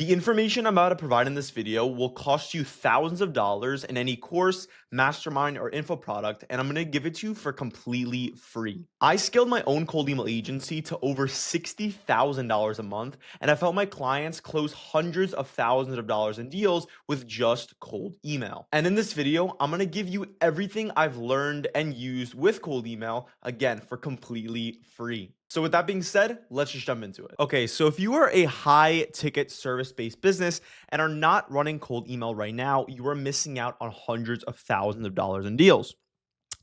The information I'm about to provide in this video will cost you thousands of dollars in any course, mastermind, or info product, and I'm going to give it to you for completely free. I scaled my own cold email agency to over $60,000 a month, and I've helped my clients close hundreds of thousands of dollars in deals with just cold email. And in this video, I'm going to give you everything I've learned and used with cold email, again, for completely free. So with that being said, let's just jump into it. Okay, so if you are a high ticket service-based business and are not running cold email right now, you are missing out on hundreds of thousands of dollars in deals.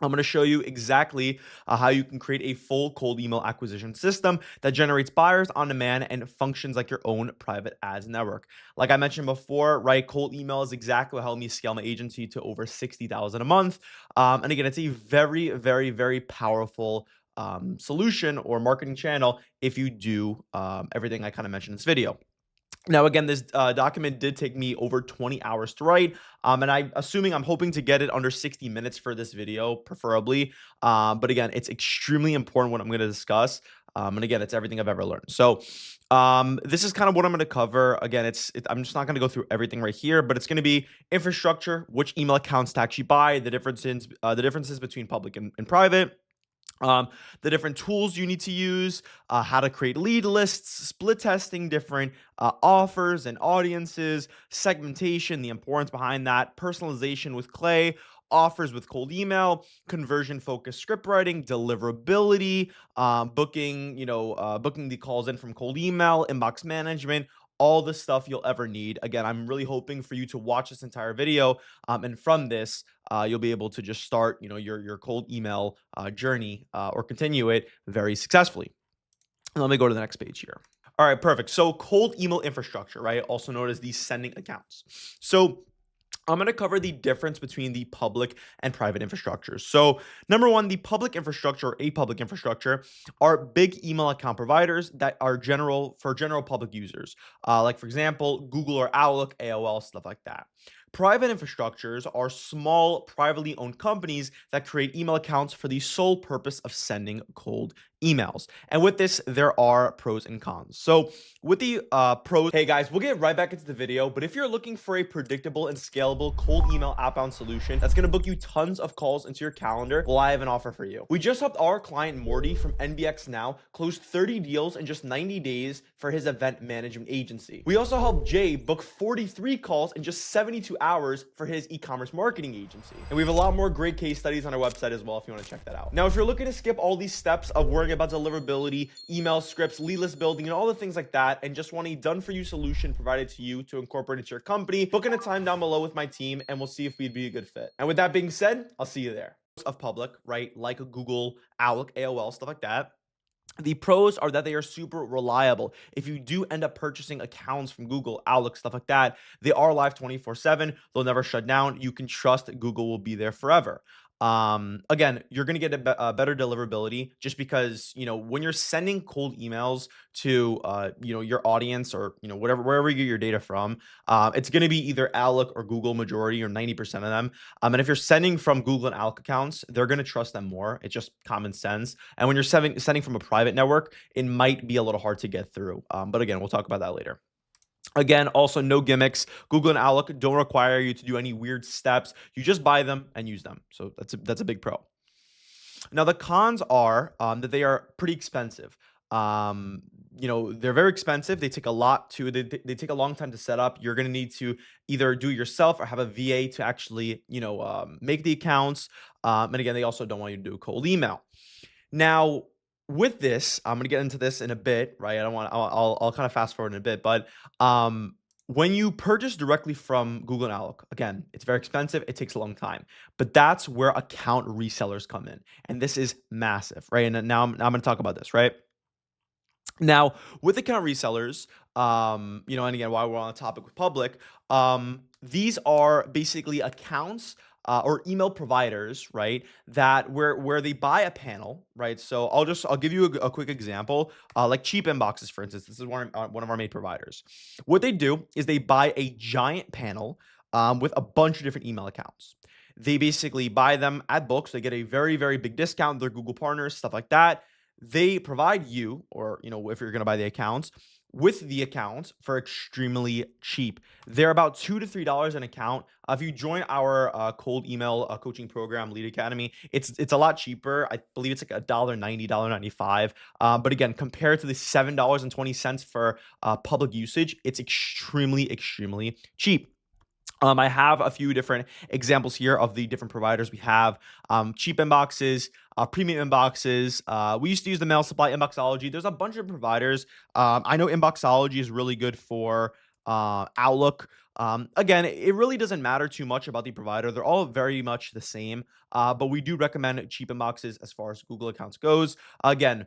I'm going to show you exactly how you can create a full cold email acquisition system that generates buyers on demand and functions like your own private ads network. Like I mentioned before, right? Cold email is exactly what helped me scale my agency to over 60,000 a month. And again, it's a very, very, very powerful solution or marketing channel if you do everything I kind of mentioned in this video. Now, again, this document did take me over 20 hours to write, and I'm hoping to get it under 60 minutes for this video, preferably. But again, it's extremely important what I'm going to discuss. And again, it's everything I've ever learned. So this is kind of what I'm going to cover. Again, I'm just not going to go through everything right here, but it's going to be infrastructure, which email accounts to actually buy, the differences between public and private, the different tools you need to use, how to create lead lists, split testing different offers and audiences, segmentation, the importance behind that, personalization with Clay, offers with cold email, conversion focused script writing, deliverability, booking the calls in from cold email, inbox management, all the stuff you'll ever need. Again, I'm really hoping for you to watch this entire video, and from this you'll be able to just start your cold email journey, or continue it very successfully. And let me go to the next page here. All right, perfect. So cold email infrastructure, right, also known as the sending accounts. So I'm going to cover the difference between the public and private infrastructures. So number one, the public infrastructure or a public infrastructure are big email account providers that are general public users. Like for example, Google or Outlook, AOL, stuff like that. Private infrastructures are small, privately owned companies that create email accounts for the sole purpose of sending cold emails. And with this, there are pros and cons. So with the pros, hey guys, we'll get right back into the video. But if you're looking for a predictable and scalable cold email outbound solution that's going to book you tons of calls into your calendar, well, I have an offer for you. We just helped our client Morty from NBX Now close 30 deals in just 90 days for his event management agency. We also helped Jay book 43 calls in just 72 hours for his e-commerce marketing agency. And we have a lot more great case studies on our website as well if you want to check that out. Now, if you're looking to skip all these steps of worrying about deliverability, email scripts, lead list building, and all the things like that, and just want a done-for-you solution provided to you to incorporate into your company, book in a time down below with my team, and we'll see if we'd be a good fit. And with that being said, I'll see you there. Of public, right, like a Google, Outlook, AOL, stuff like that. The pros are that they are super reliable. If you do end up purchasing accounts from Google, Outlook, stuff like that, they are live 24/7. They'll never shut down. You can trust that Google will be there forever. Again, you're going to get a better deliverability just because, when you're sending cold emails to, your audience or, wherever you get your data from, it's going to be either Outlook or Google majority or 90% of them. And if you're sending from Google and Outlook accounts, they're going to trust them more. It's just common sense. And when you're sending from a private network, it might be a little hard to get through. But again, we'll talk about that later. Again, also no gimmicks. Google and Outlook don't require you to do any weird steps. You just buy them and use them. So that's a big pro. Now the cons are that they are pretty expensive. They're very expensive. They take they take a long time to set up. You're going to need to either do it yourself or have a VA to actually, make the accounts. And again, they also don't want you to do a cold email. Now, with this, I'm gonna get into this in a bit, right? I'll kind of fast forward in a bit, but when you purchase directly from Google and Outlook, again, it's very expensive. It takes a long time, but that's where account resellers come in, and this is massive, right? And now I'm gonna talk about this, right? Now, with account resellers, and again, while we're on the topic with public, these are basically accounts or email providers, right? That where they buy a panel, right? So I'll give you a quick example, like Cheap Inboxes, for instance. This is one of our main providers. What they do is they buy a giant panel with a bunch of different email accounts. They basically buy them at bulk, so they get a very, very big discount. They're Google partners, stuff like that. They provide you, or if you're going to buy the accounts, with the account for extremely cheap. They're about $2 to $3 an account. If you join our cold email coaching program, Lead Academy, it's a lot cheaper. I believe it's like $1.90, $1.95. But again, compared to the $7.20 for public usage, it's extremely cheap. I have a few different examples here of the different providers we have. Cheap inboxes, premium inboxes. We used to use the mail supply inboxology. There's a bunch of providers. I know inboxology is really good for Outlook. Again, it really doesn't matter too much about the provider. They're all very much the same. But we do recommend cheap inboxes as far as Google accounts goes. Again,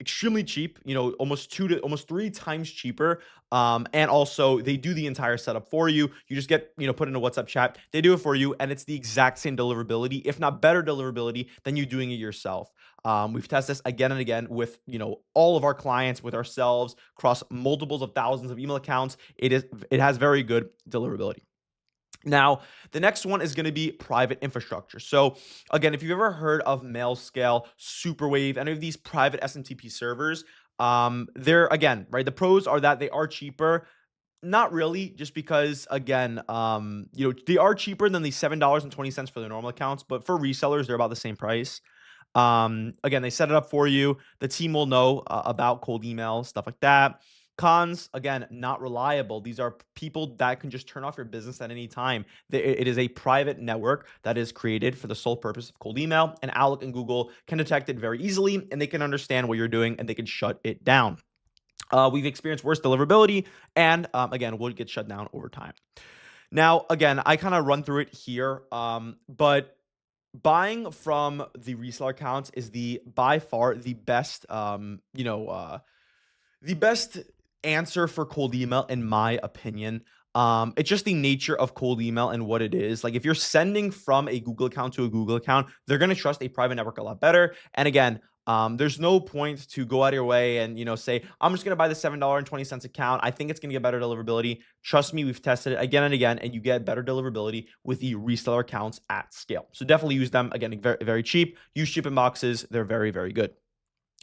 extremely cheap, almost 3 times cheaper. And also they do the entire setup for you. You just get, put in a WhatsApp chat. They do it for you, and it's the exact same deliverability, if not better deliverability than you doing it yourself. We've tested this again and again with, all of our clients, with ourselves, across multiples of thousands of email accounts. It has very good deliverability. Now, the next one is going to be private infrastructure. So, again, if you've ever heard of MailScale, Superwave, any of these private SMTP servers, they're, again, right. The pros are that they are cheaper. Not really, just because, again, they are cheaper than the $7.20 for the normal accounts, but for resellers, they're about the same price. Again, they set it up for you. The team will know about cold email, stuff like that. Cons, again, not reliable. These are people that can just turn off your business at any time. It is a private network that is created for the sole purpose of cold email, and Outlook and Google can detect it very easily, and they can understand what you're doing, and they can shut it down. We've experienced worse deliverability, and again, will get shut down over time. Now, again, I kind of run through it here, but buying from the reseller accounts is by far the best, the best answer for cold email, in my opinion. It's just the nature of cold email and what it is. Like, if you're sending from a Google account to a Google account, they're going to trust a private network a lot better. And again, there's no point to go out of your way and say, I'm just going to buy the $7.20 account. I think it's going to get better deliverability. Trust me, we've tested it again and again, and you get better deliverability with the reseller accounts at scale. So definitely use them. Again, very, very cheap. Use shipping boxes. They're very, very good.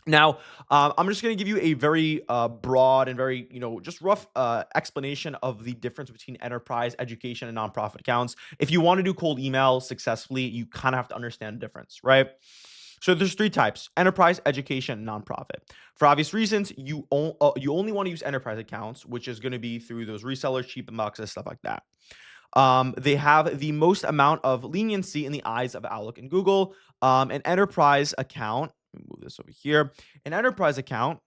Now, I'm just going to give you a very broad and very, just rough explanation of the difference between enterprise, education, and nonprofit accounts. If you want to do cold email successfully, you kind of have to understand the difference, right? So there's 3 types: enterprise, education, and nonprofit. For obvious reasons, you only want to use enterprise accounts, which is going to be through those resellers, cheap inboxes, stuff like that. They have the most amount of leniency in the eyes of Outlook and Google. An enterprise account, let me move this over here. An enterprise account,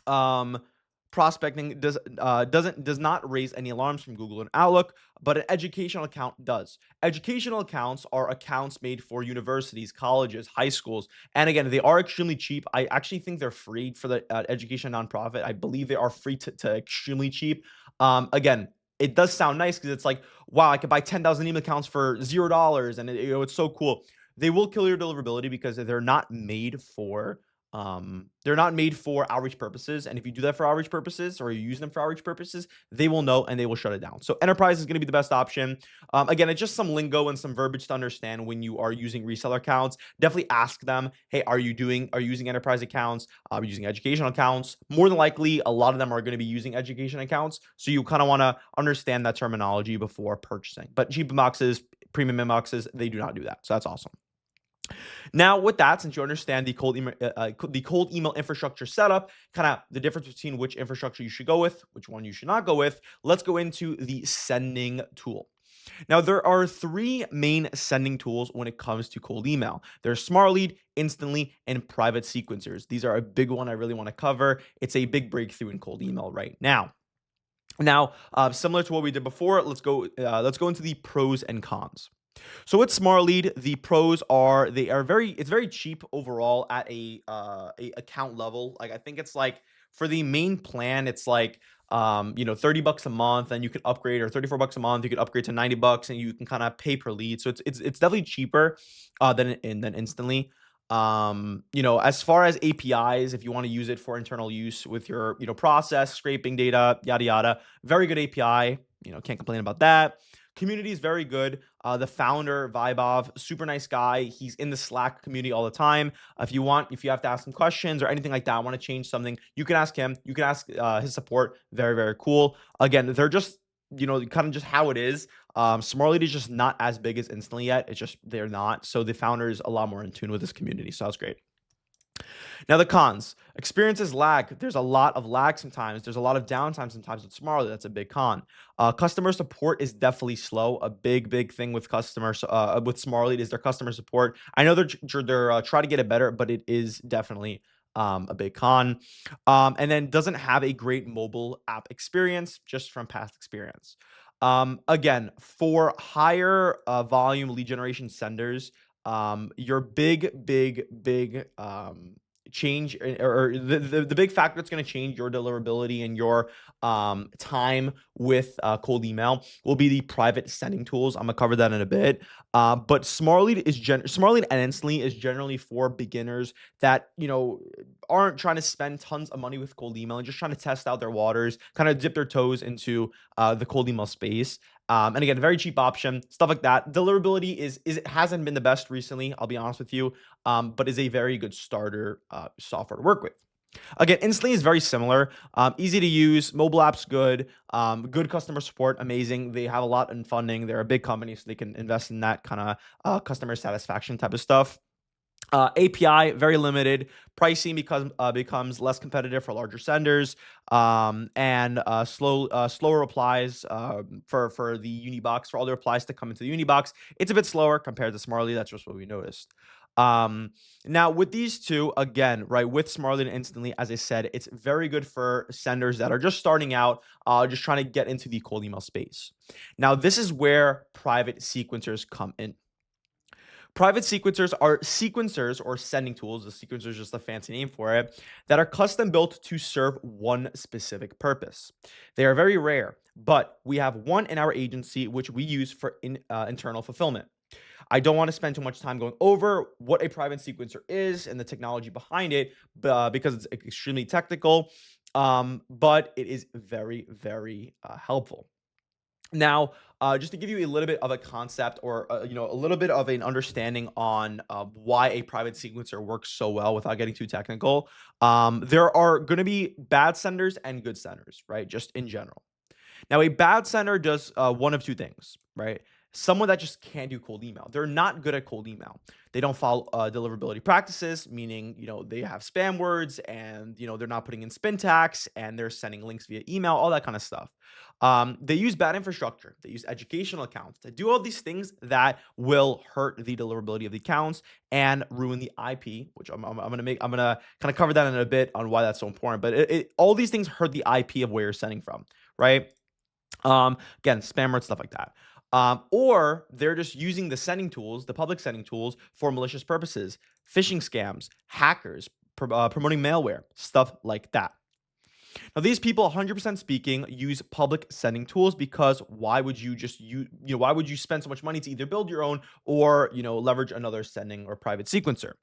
um, prospecting does not raise any alarms from Google and Outlook, but an educational account does. Educational accounts are accounts made for universities, colleges, high schools, and again, they are extremely cheap. I actually think they're free for the education nonprofit. I believe they are free to extremely cheap. Again, it does sound nice because it's like, wow, I could buy 10,000 email accounts for $0, and it's so cool. They will kill your deliverability because they're not made for outreach purposes. And if you do that for outreach purposes, or you use them for outreach purposes, they will know and they will shut it down. So enterprise is going to be the best option. Again, it's just some lingo and some verbiage to understand when you are using reseller accounts. Definitely ask them, hey, are you using enterprise accounts? Are you using educational accounts? More than likely, a lot of them are going to be using education accounts. So you kind of want to understand that terminology before purchasing. But cheap inboxes, premium inboxes, they do not do that. So that's awesome. Now, with that, since you understand the cold email infrastructure setup, kind of the difference between which infrastructure you should go with, which one you should not go with, let's go into the sending tool. Now, there are 3 main sending tools when it comes to cold email. There's Smart Lead, Instantly, and private sequencers. These are a big one I really want to cover. It's a big breakthrough in cold email right now. Now, similar to what we did before, let's go into the pros and cons. So with Smart Lead, the pros are it's very cheap overall at a account level. Like, I think it's like, for the main plan, it's like $30 a month, and you could upgrade, or $34 a month, you could upgrade to $90, and you can kind of pay per lead. So it's definitely cheaper than Instantly. As far as APIs, if you want to use it for internal use with your process, scraping data, yada yada, very good API. Can't complain about that. Community is very good. The founder, Vibov, super nice guy. He's in the Slack community all the time. If you have to ask him questions or anything like that, want to change something, you can ask him. You can ask his support. Very, very cool. Again, they're just, kind of just how it is. Smart Lead is just not as big as Instantly yet. It's just they're not. So the founder is a lot more in tune with this community. So that's great. Now the cons. Experiences lag. There's a lot of lag sometimes. There's a lot of downtime sometimes with Smartly. That's a big con. Customer support is definitely slow. A big, big thing with customers with Smartly is their customer support. I know they're trying to get it better, but it is definitely a big con. And then doesn't have a great mobile app experience, just from past experience. Again, for higher volume lead generation senders, your big change or the big factor that's going to change your deliverability and your time with cold email will be the private sending tools. I'm gonna cover that in a bit. But Smart Lead and Instantly is generally for beginners that aren't trying to spend tons of money with cold email and just trying to test out their waters, kind of dip their toes into the cold email space. And again, very cheap option, stuff like that. Deliverability it hasn't been the best recently, I'll be honest with you, but is a very good starter software to work with. Again, Instantly is very similar. Easy to use. Mobile app's good. Good customer support. Amazing. They have a lot in funding. They're a big company, so they can invest in that kind of customer satisfaction type of stuff. API very limited. Pricing becomes less competitive for larger senders, and slower replies for the Unibox, for all the replies to come into the Unibox. It's a bit slower compared to Smartly. That's just what we noticed. Now with these two, again, right, with Smartly and Instantly, as I said, it's very good for senders that are just starting out, just trying to get into the cold email space. Now this is where private sequencers come in. Private sequencers are sequencers or sending tools. The sequencer is just a fancy name for it, that are custom built to serve one specific purpose. They are very rare, but we have one in our agency which we use for internal fulfillment. I don't want to spend too much time going over what a private sequencer is and the technology behind it, because it's extremely technical, but it is very, very helpful. Now, just to give you a little bit of a concept, or a little bit of an understanding on why a private sequencer works so well without getting too technical, there are going to be bad senders and good senders, right? Just in general. Now, a bad sender does one of two things, right? Someone that just can't do cold email. They're not good at cold email. They don't follow deliverability practices, meaning they have spam words, and they're not putting in spin tags, and they're sending links via email, all that kind of stuff. They use bad infrastructure. They use educational accounts to do all these things that will hurt the deliverability of the accounts and ruin the IP, which I'm gonna kind of cover that in a bit on why that's so important. But all these things hurt the IP of where you're sending from, right? Again, spam words, stuff like that. Or they're just using the sending tools, the public sending tools, for malicious purposes, phishing scams, hackers, promoting malware, stuff like that. Now, these people, 100% speaking, use public sending tools, because why would you why would you spend so much money to either build your own or leverage another sending or private sequencer?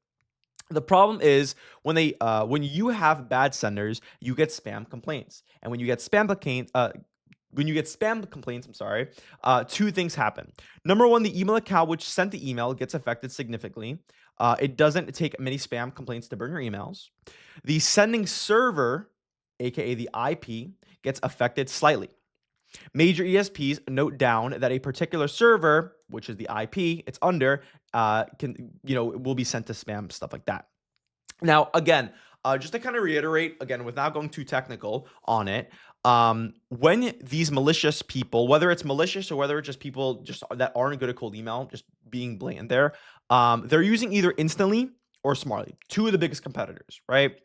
The problem is when you have bad senders, you get spam complaints, and when you get spam complaints, I'm sorry, two things happen. Number one, the email account which sent the email gets affected significantly. It doesn't take many spam complaints to burn your emails. The sending server, aka the IP, gets affected slightly. Major ESPs note down that a particular server, which is the IP it's under, will be sent to spam, stuff like that. Now, again, just to kind of reiterate, again, without going too technical on it, when these malicious people, whether it's malicious or whether it's just people that aren't good at cold email, just being blatant there, they're using either Instantly or Smartly, two of the biggest competitors, right?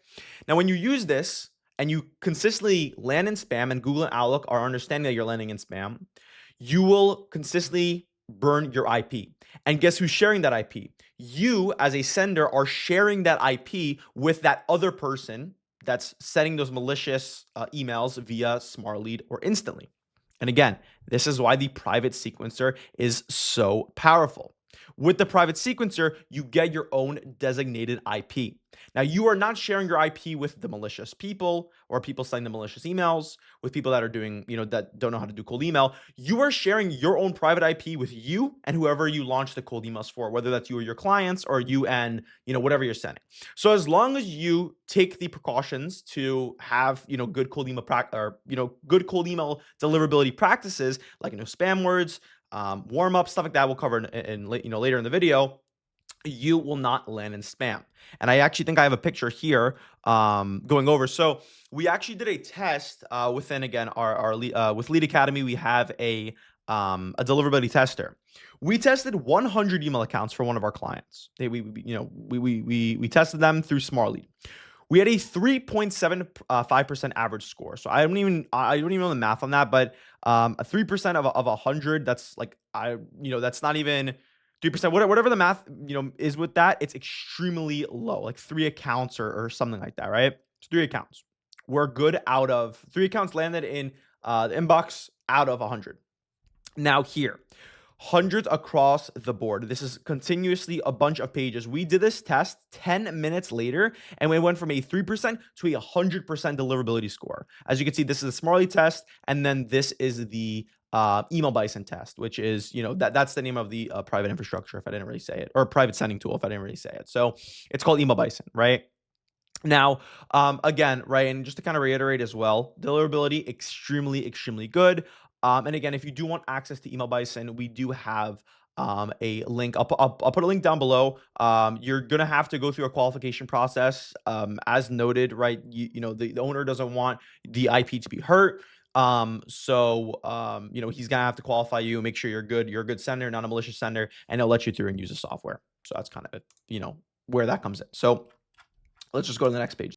Now, when you use this and you consistently land in spam, and Google and Outlook are understanding that you're landing in spam, you will consistently burn your IP. And guess who's sharing that IP? You, as a sender, are sharing that IP with that other person that's sending those malicious emails via Smart Lead or Instantly. And again, this is why the private sequencer is so powerful. With the private sequencer, you get your own designated IP. Now, you are not sharing your IP with the malicious people or people sending the malicious emails, with people that are doing, that don't know how to do cold email. You are sharing your own private IP with you and whoever you launch the cold emails for, whether that's you or your clients or you and, whatever you're sending. So as long as you take the precautions to have, good cold email good cold email deliverability practices, like, spam words, warm up, stuff like that, we'll cover later in the video, you will not land in spam. And I actually think I have a picture here going over. So we actually did a test within, again, with Lead Academy. We have a deliverability tester. We tested 100 email accounts for one of our clients. We tested them through SmartLead. We had a 3.75% average score. So I don't even know the math on that, but a 3% of 100, that's like, that's not even 3%, whatever the math, is with that, it's extremely low, like 3 accounts or something like that, right? It's 3 accounts. We're good out of 3 accounts landed in the inbox out of 100. Now here, hundreds across the board. This is continuously a bunch of pages. We did this test 10 minutes later, and we went from a 3% to a 100% deliverability score. As you can see, this is a SmartLead test, and then this is the email bison test, which is, that's the name of the private infrastructure, if I didn't really say it, or private sending tool, if I didn't really say it. So it's called email bison, right? Now, again, right, and just to kind of reiterate as well, deliverability, extremely, extremely good. And again, if you do want access to Email Bison, we do have a link. I'll put a link down below. You're gonna have to go through a qualification process, as noted, right? The owner doesn't want the IP to be hurt. He's gonna have to qualify you, make sure you're good. You're a good sender, not a malicious sender, and they'll let you through and use the software. So that's kind of, where that comes in. So let's just go to the next page.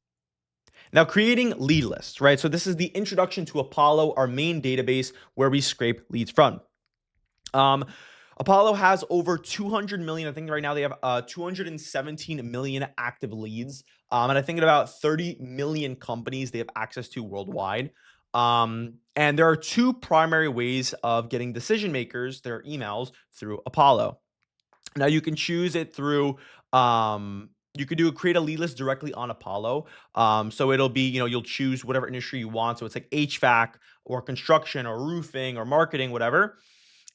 Now, creating lead lists, right? So this is the introduction to Apollo, our main database where we scrape leads from. Apollo has over 200 million. I think right now they have 217 million active leads. And I think about 30 million companies they have access to worldwide. And there are 2 primary ways of getting decision makers their emails through Apollo. Now, you can choose it through you could create a lead list directly on Apollo. So it'll be, you'll choose whatever industry you want. So it's like HVAC or construction or roofing or marketing, whatever.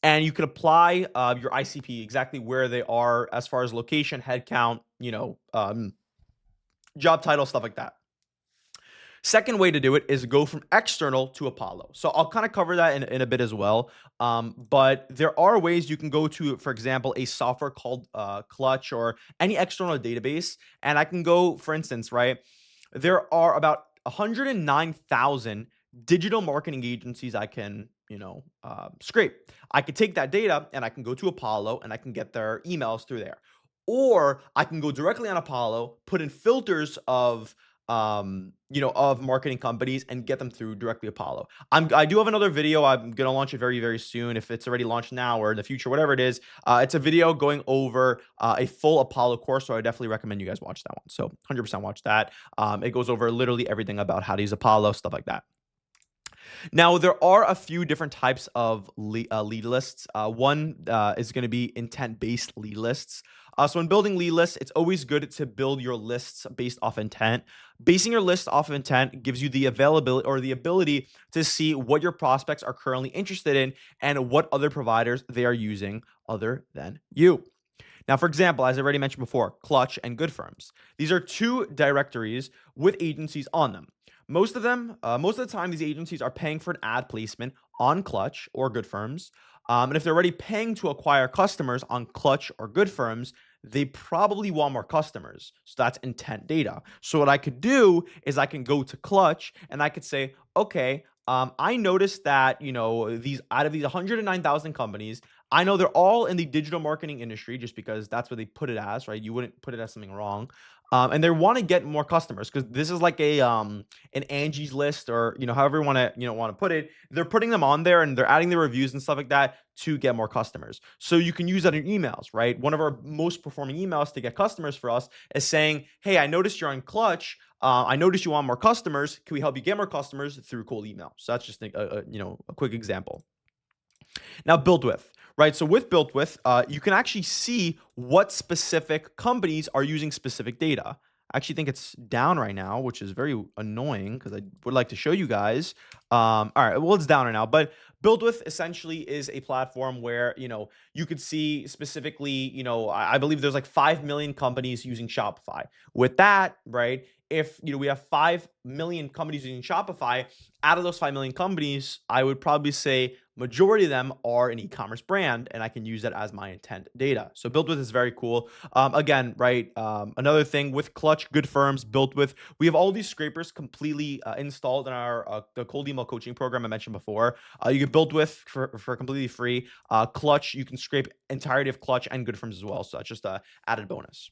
And you could apply your ICP exactly where they are as far as location, headcount, job title, stuff like that. Second way to do it is go from external to Apollo. So I'll kind of cover that in a bit as well. But there are ways you can go to, for example, a software called Clutch or any external database. And I can go, for instance, right? There are about 109,000 digital marketing agencies I can, scrape. I could take that data and I can go to Apollo and I can get their emails through there. Or I can go directly on Apollo, put in filters of marketing companies and get them through directly Apollo. I do have another video. I'm going to launch it very, very soon. If it's already launched now or in the future, whatever it is, it's a video going over a full Apollo course. So I definitely recommend you guys watch that one. So 100% watch that. It goes over literally everything about how to use Apollo, stuff like that. Now, there are a few different types of lead lists. One is going to be intent-based lead lists. So when building lead lists, it's always good to build your lists based off intent. Basing your list off of intent gives you the availability or the ability to see what your prospects are currently interested in and what other providers they are using other than you. Now, for example, as I already mentioned before, Clutch and Good Firms. These are 2 directories with agencies on them. Most of the time, these agencies are paying for an ad placement on Clutch or Good Firms. And if they're already paying to acquire customers on Clutch or Good Firms, they probably want more customers. So that's intent data. So what I could do is I can go to Clutch and I could say, okay, I noticed that, these out of these 109,000 companies, I know they're all in the digital marketing industry just because that's what they put it as, right? You wouldn't put it as something wrong. And they want to get more customers because this is like an Angie's list or, however you want to put it. They're putting them on there and they're adding the reviews and stuff like that to get more customers. So you can use that in emails, right? One of our most performing emails to get customers for us is saying, hey, I noticed you're on Clutch. I noticed you want more customers. Can we help you get more customers through cold email? So that's just a quick example. Now, build with, right? So with Built With, you can actually see what specific companies are using specific data. I actually think it's down right now, which is very annoying because I would like to show you guys. All right, well, it's down right now, but Built With essentially is a platform where, you could see specifically, I believe there's like 5 million companies using Shopify. With that, right? If we have 5 million companies using Shopify, out of those 5 million companies, I would probably say majority of them are an e-commerce brand, and I can use that as my intent data. So Built With is very cool. Again, right? Another thing with Clutch, Good Firms, Built With, we have all these scrapers completely installed in our the cold email coaching program I mentioned before. You get Built With for completely free. Clutch, you can scrape entirety of Clutch and Good Firms as well. So that's just a added bonus.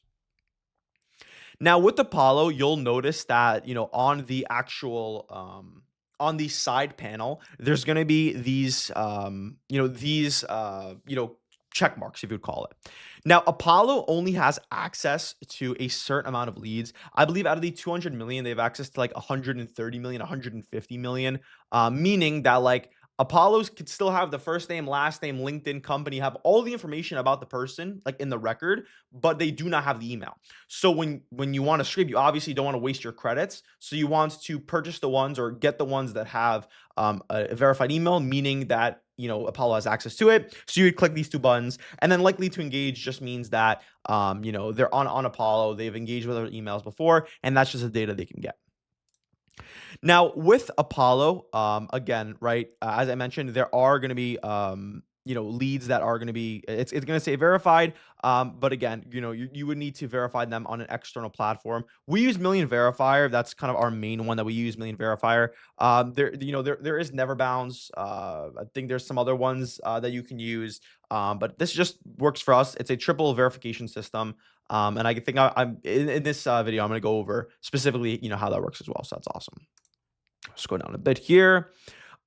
Now with Apollo, you'll notice that, on the actual on the side panel, there's going to be these check marks, if you would call it. Now, Apollo only has access to a certain amount of leads. I believe out of the 200 million, they have access to like 130 million, 150 million, meaning that like Apollos could still have the first name, last name, LinkedIn, company, have all the information about the person like in the record, but they do not have the email. So when you want to scrape, you obviously don't want to waste your credits. So you want to purchase the ones or get the ones that have a verified email, meaning that Apollo has access to it. So you would click these two buttons, and then likely to engage just means that they're on Apollo, they've engaged with our emails before, and that's just the data they can get. Now with Apollo, again, right, as I mentioned, there are going to be leads that are going to be it's going to say verified, but again, you would need to verify them on an external platform. We use Million Verifier. That's kind of our main one that we use, Million Verifier. There is Neverbounds. I think there's some other ones that you can use, but this just works for us. It's a triple verification system. And I think I'm in this video, I'm going to go over specifically, how that works as well. So that's awesome. Let's go down a bit here.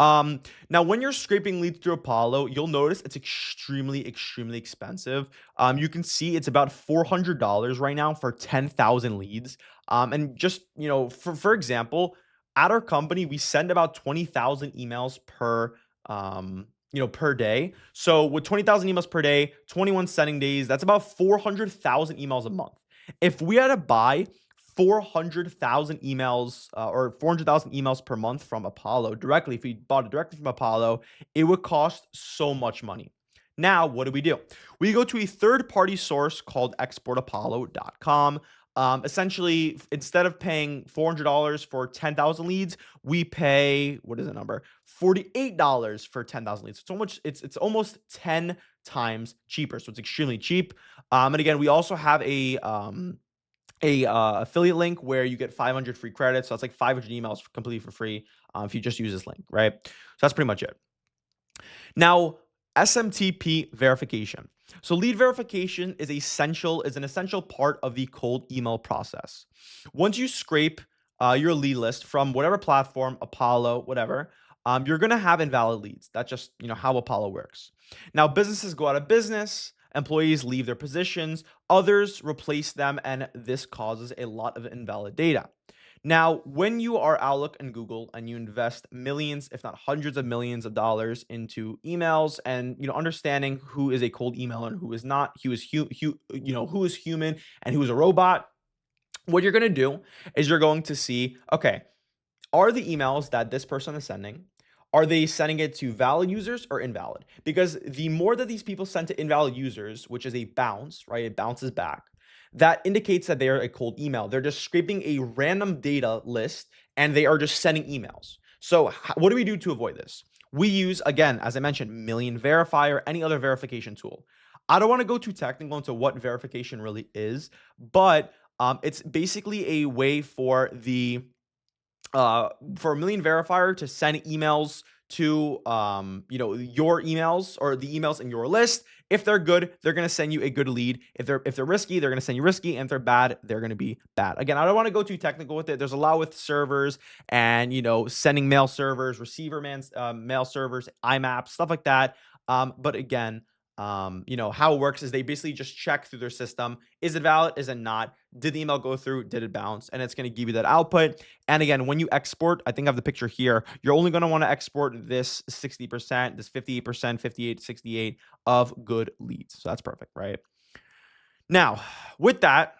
Now, when you're scraping leads through Apollo, you'll notice it's extremely, extremely expensive. You can see it's about $400 right now for 10,000 leads. And just, for example, at our company, we send about 20,000 emails per day. So with 20,000 emails per day, 21 sending days, that's about 400,000 emails a month. If we had to buy 400,000 emails or 400,000 emails per month from Apollo directly, if we bought it directly from Apollo, it would cost so much money. Now, what do? We go to a third-party source called exportapollo.com. Essentially, instead of paying $400 for 10,000 leads, we pay, what is the number? $48 for 10,000 leads. It's almost 10 times cheaper. So it's extremely cheap. And again, we also have a affiliate link where you get 500 free credits. So that's like 500 emails completely for free if you just use this link, right? So that's pretty much it. Now, SMTP verification. So lead verification is an essential part of the cold email process. Once you scrape your lead list from whatever platform, Apollo, whatever, you're going to have invalid leads. That's just how Apollo works. Now, businesses go out of business. Employees leave their positions, others replace them, and this causes a lot of invalid data. Now, when you are Outlook and Google and you invest millions, if not hundreds of millions of dollars into emails and understanding who is a cold emailer and who is not, who is human and who is a robot, what you're going to do is you're going to see, okay, are the emails that this person is sending, are they sending it to valid users or invalid? Because the more that these people send to invalid users, which is a bounce, right? It bounces back. That indicates that they're a cold email. They're just scraping a random data list and they are just sending emails. So what do we do to avoid this? We use, again, as I mentioned, Million Verifier or any other verification tool. I don't want to go too technical into what verification really is, but it's basically a way for a Million Verifier to send emails to your emails or the emails in your list. If they're good, they're going to send you a good lead. If they're risky, they're going to send you risky. And if they're bad, they're going to be bad. Again, I don't want to go too technical with it. There's a lot with servers and sending mail servers, mail servers, IMAP, stuff like that. But again, How it works is they basically just check through their system. Is it valid? Is it not? Did the email go through? Did it bounce? And it's going to give you that output. And again, when you export, I think I have the picture here. You're only going to want to export this 60%, this 58%, 58, 68 of good leads. So that's perfect, right? Now, with that,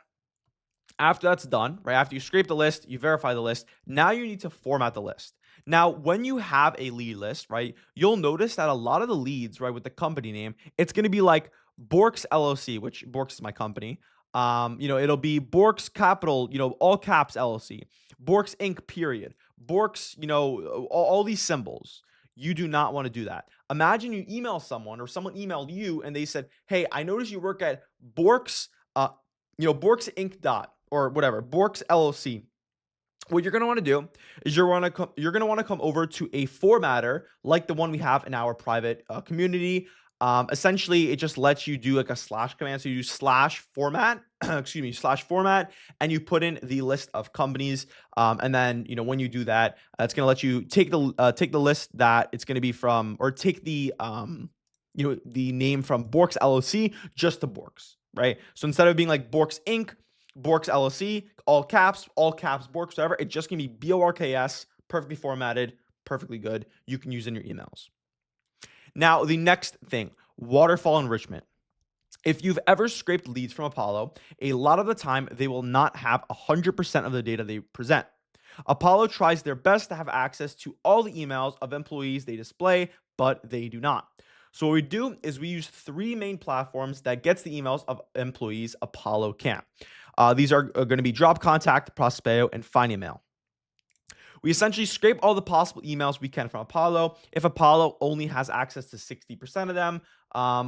after that's done, right? After you scrape the list, you verify the list. Now you need to format the list. Now, when you have a lead list, right, you'll notice that a lot of the leads, right, with the company name, it's going to be like Borks LLC, which Borks is my company. It'll be Borks Capital, all caps LLC, Borks Inc. Period, Borks, all these symbols. You do not want to do that. Imagine you email someone or someone emailed you and they said, "Hey, I noticed you work at Borks, Borks Inc. Or whatever, Borks LLC." What you're going to want to do is you're going to want to come over to a formatter like the one we have in our private community. Essentially, it just lets you do like a slash command. So you use slash format, slash format, and you put in the list of companies. And then, when you do that, it's going to let you take the list that it's going to be from, or take the name from Borks LLC just to Borks, right? So instead of being like Borks Inc., Borks LLC, all caps, Borks, whatever. It's just going to be BORKS, perfectly formatted, perfectly good. You can use in your emails. Now, the next thing, waterfall enrichment. If you've ever scraped leads from Apollo, a lot of the time they will not have 100% of the data they present. Apollo tries their best to have access to all the emails of employees they display, but they do not. So what we do is we use 3 main platforms that gets the emails of employees Apollo can't. These are going to be Drop Contact, Prospeo, and Find Email. We essentially scrape all the possible emails we can from Apollo. If Apollo only has access to 60% of them,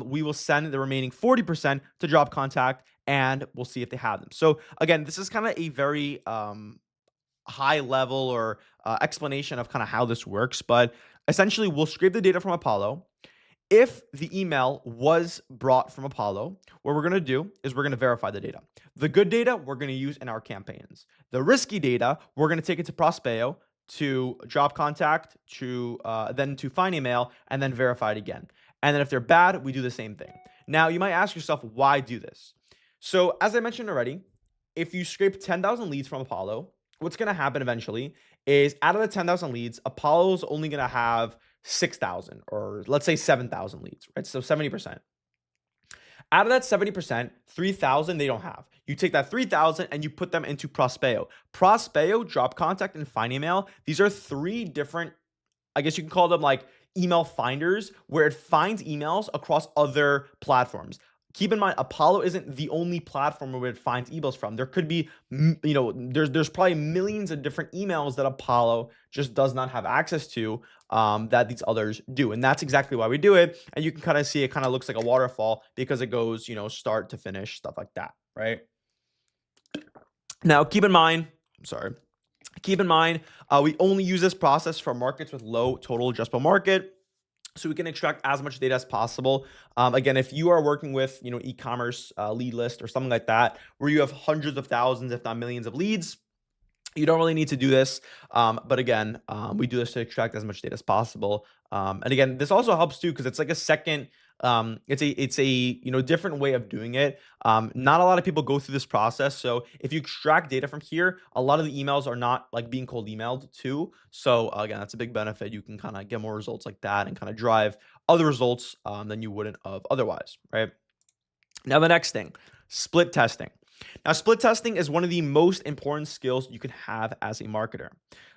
we will send the remaining 40% to Drop Contact, and we'll see if they have them. So again, this is kind of a very high level or explanation of kind of how this works, but essentially we'll scrape the data from Apollo. If the email was brought from Apollo, what we're going to do is we're going to verify the data. The good data we're going to use in our campaigns. The risky data, we're going to take it to Prospeo, to Drop Contact, then to Find Email, and then verify it again. And then if they're bad, we do the same thing. Now, you might ask yourself, why do this? So as I mentioned already, if you scrape 10,000 leads from Apollo, what's going to happen eventually is out of the 10,000 leads, Apollo's only going to have 6,000 or let's say 7,000 leads, right? So 70%. Out of that 70%, 3,000 they don't have. You take that 3,000 and you put them into Prospeo. Prospeo, Drop Contact, and Find Email. These are 3 different, I guess you can call them like email finders, where it finds emails across other platforms. Keep in mind, Apollo isn't the only platform where it finds emails from. There could be, there's probably millions of different emails that Apollo just does not have access to that these others do. And that's exactly why we do it. And you can kind of see it kind of looks like a waterfall because it goes, start to finish, stuff like that, right? Now, keep in mind, we only use this process for markets with low total addressable market, so we can extract as much data as possible. Again, if you are working with, e-commerce lead list or something like that, where you have hundreds of thousands, if not millions of leads, you don't really need to do this. But again, we do this to extract as much data as possible. And again, this also helps too, because it's like a second, it's a different way of doing it. Not a lot of people go through this process. So if you extract data from here, a lot of the emails are not like being cold emailed too. So again, that's a big benefit. You can kind of get more results like that and kind of drive other results than you wouldn't have otherwise, right? Now, the next thing, split testing. Now, split testing is one of the most important skills you can have as a marketer.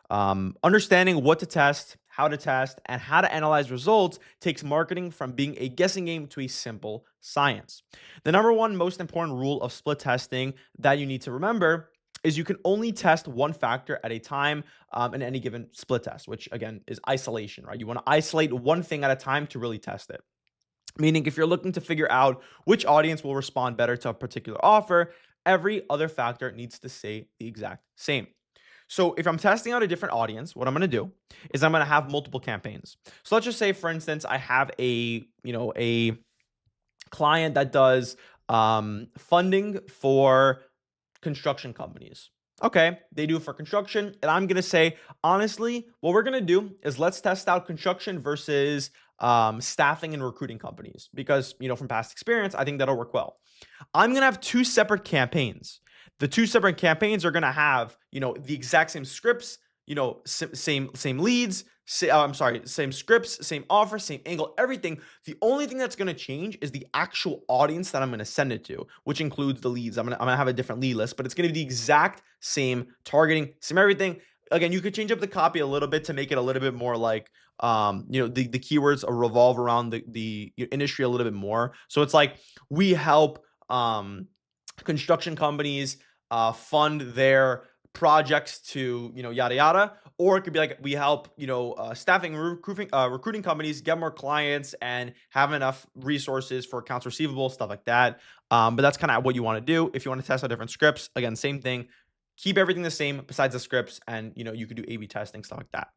Understanding what to test, how to test, and how to analyze results takes marketing from being a guessing game to a simple science. The number one most important rule of split testing that you need to remember is you can only test one factor at a time in any given split test, which again is isolation, right? You want to isolate one thing at a time to really test it. Meaning if you're looking to figure out which audience will respond better to a particular offer, every other factor needs to say the exact same. So if I'm testing out a different audience, what I'm going to do is I'm going to have multiple campaigns. So let's just say, for instance, I have a client that does funding for construction companies. Okay, they do it for construction, and I'm going to say, honestly, what we're going to do is let's test out construction versus staffing and recruiting companies because, from past experience, I think that'll work well. I'm gonna have two separate campaigns. The two separate campaigns are gonna have, the exact same scripts, same leads. I'm sorry, same scripts, same offer, same angle, everything. The only thing that's gonna change is the actual audience that I'm gonna send it to, which includes the leads. I'm gonna have a different lead list, but it's gonna be the exact same targeting, same everything. Again, you could change up the copy a little bit to make it a little bit more like, the keywords revolve around the industry a little bit more. So it's like we help construction companies fund their projects to, yada yada. Or it could be like we help, staffing recruiting companies get more clients and have enough resources for accounts receivable, stuff like that. But that's kind of what you want to do. If you want to test out different scripts, again, same thing. Keep everything the same besides the scripts, and you could do A/B testing, stuff like that.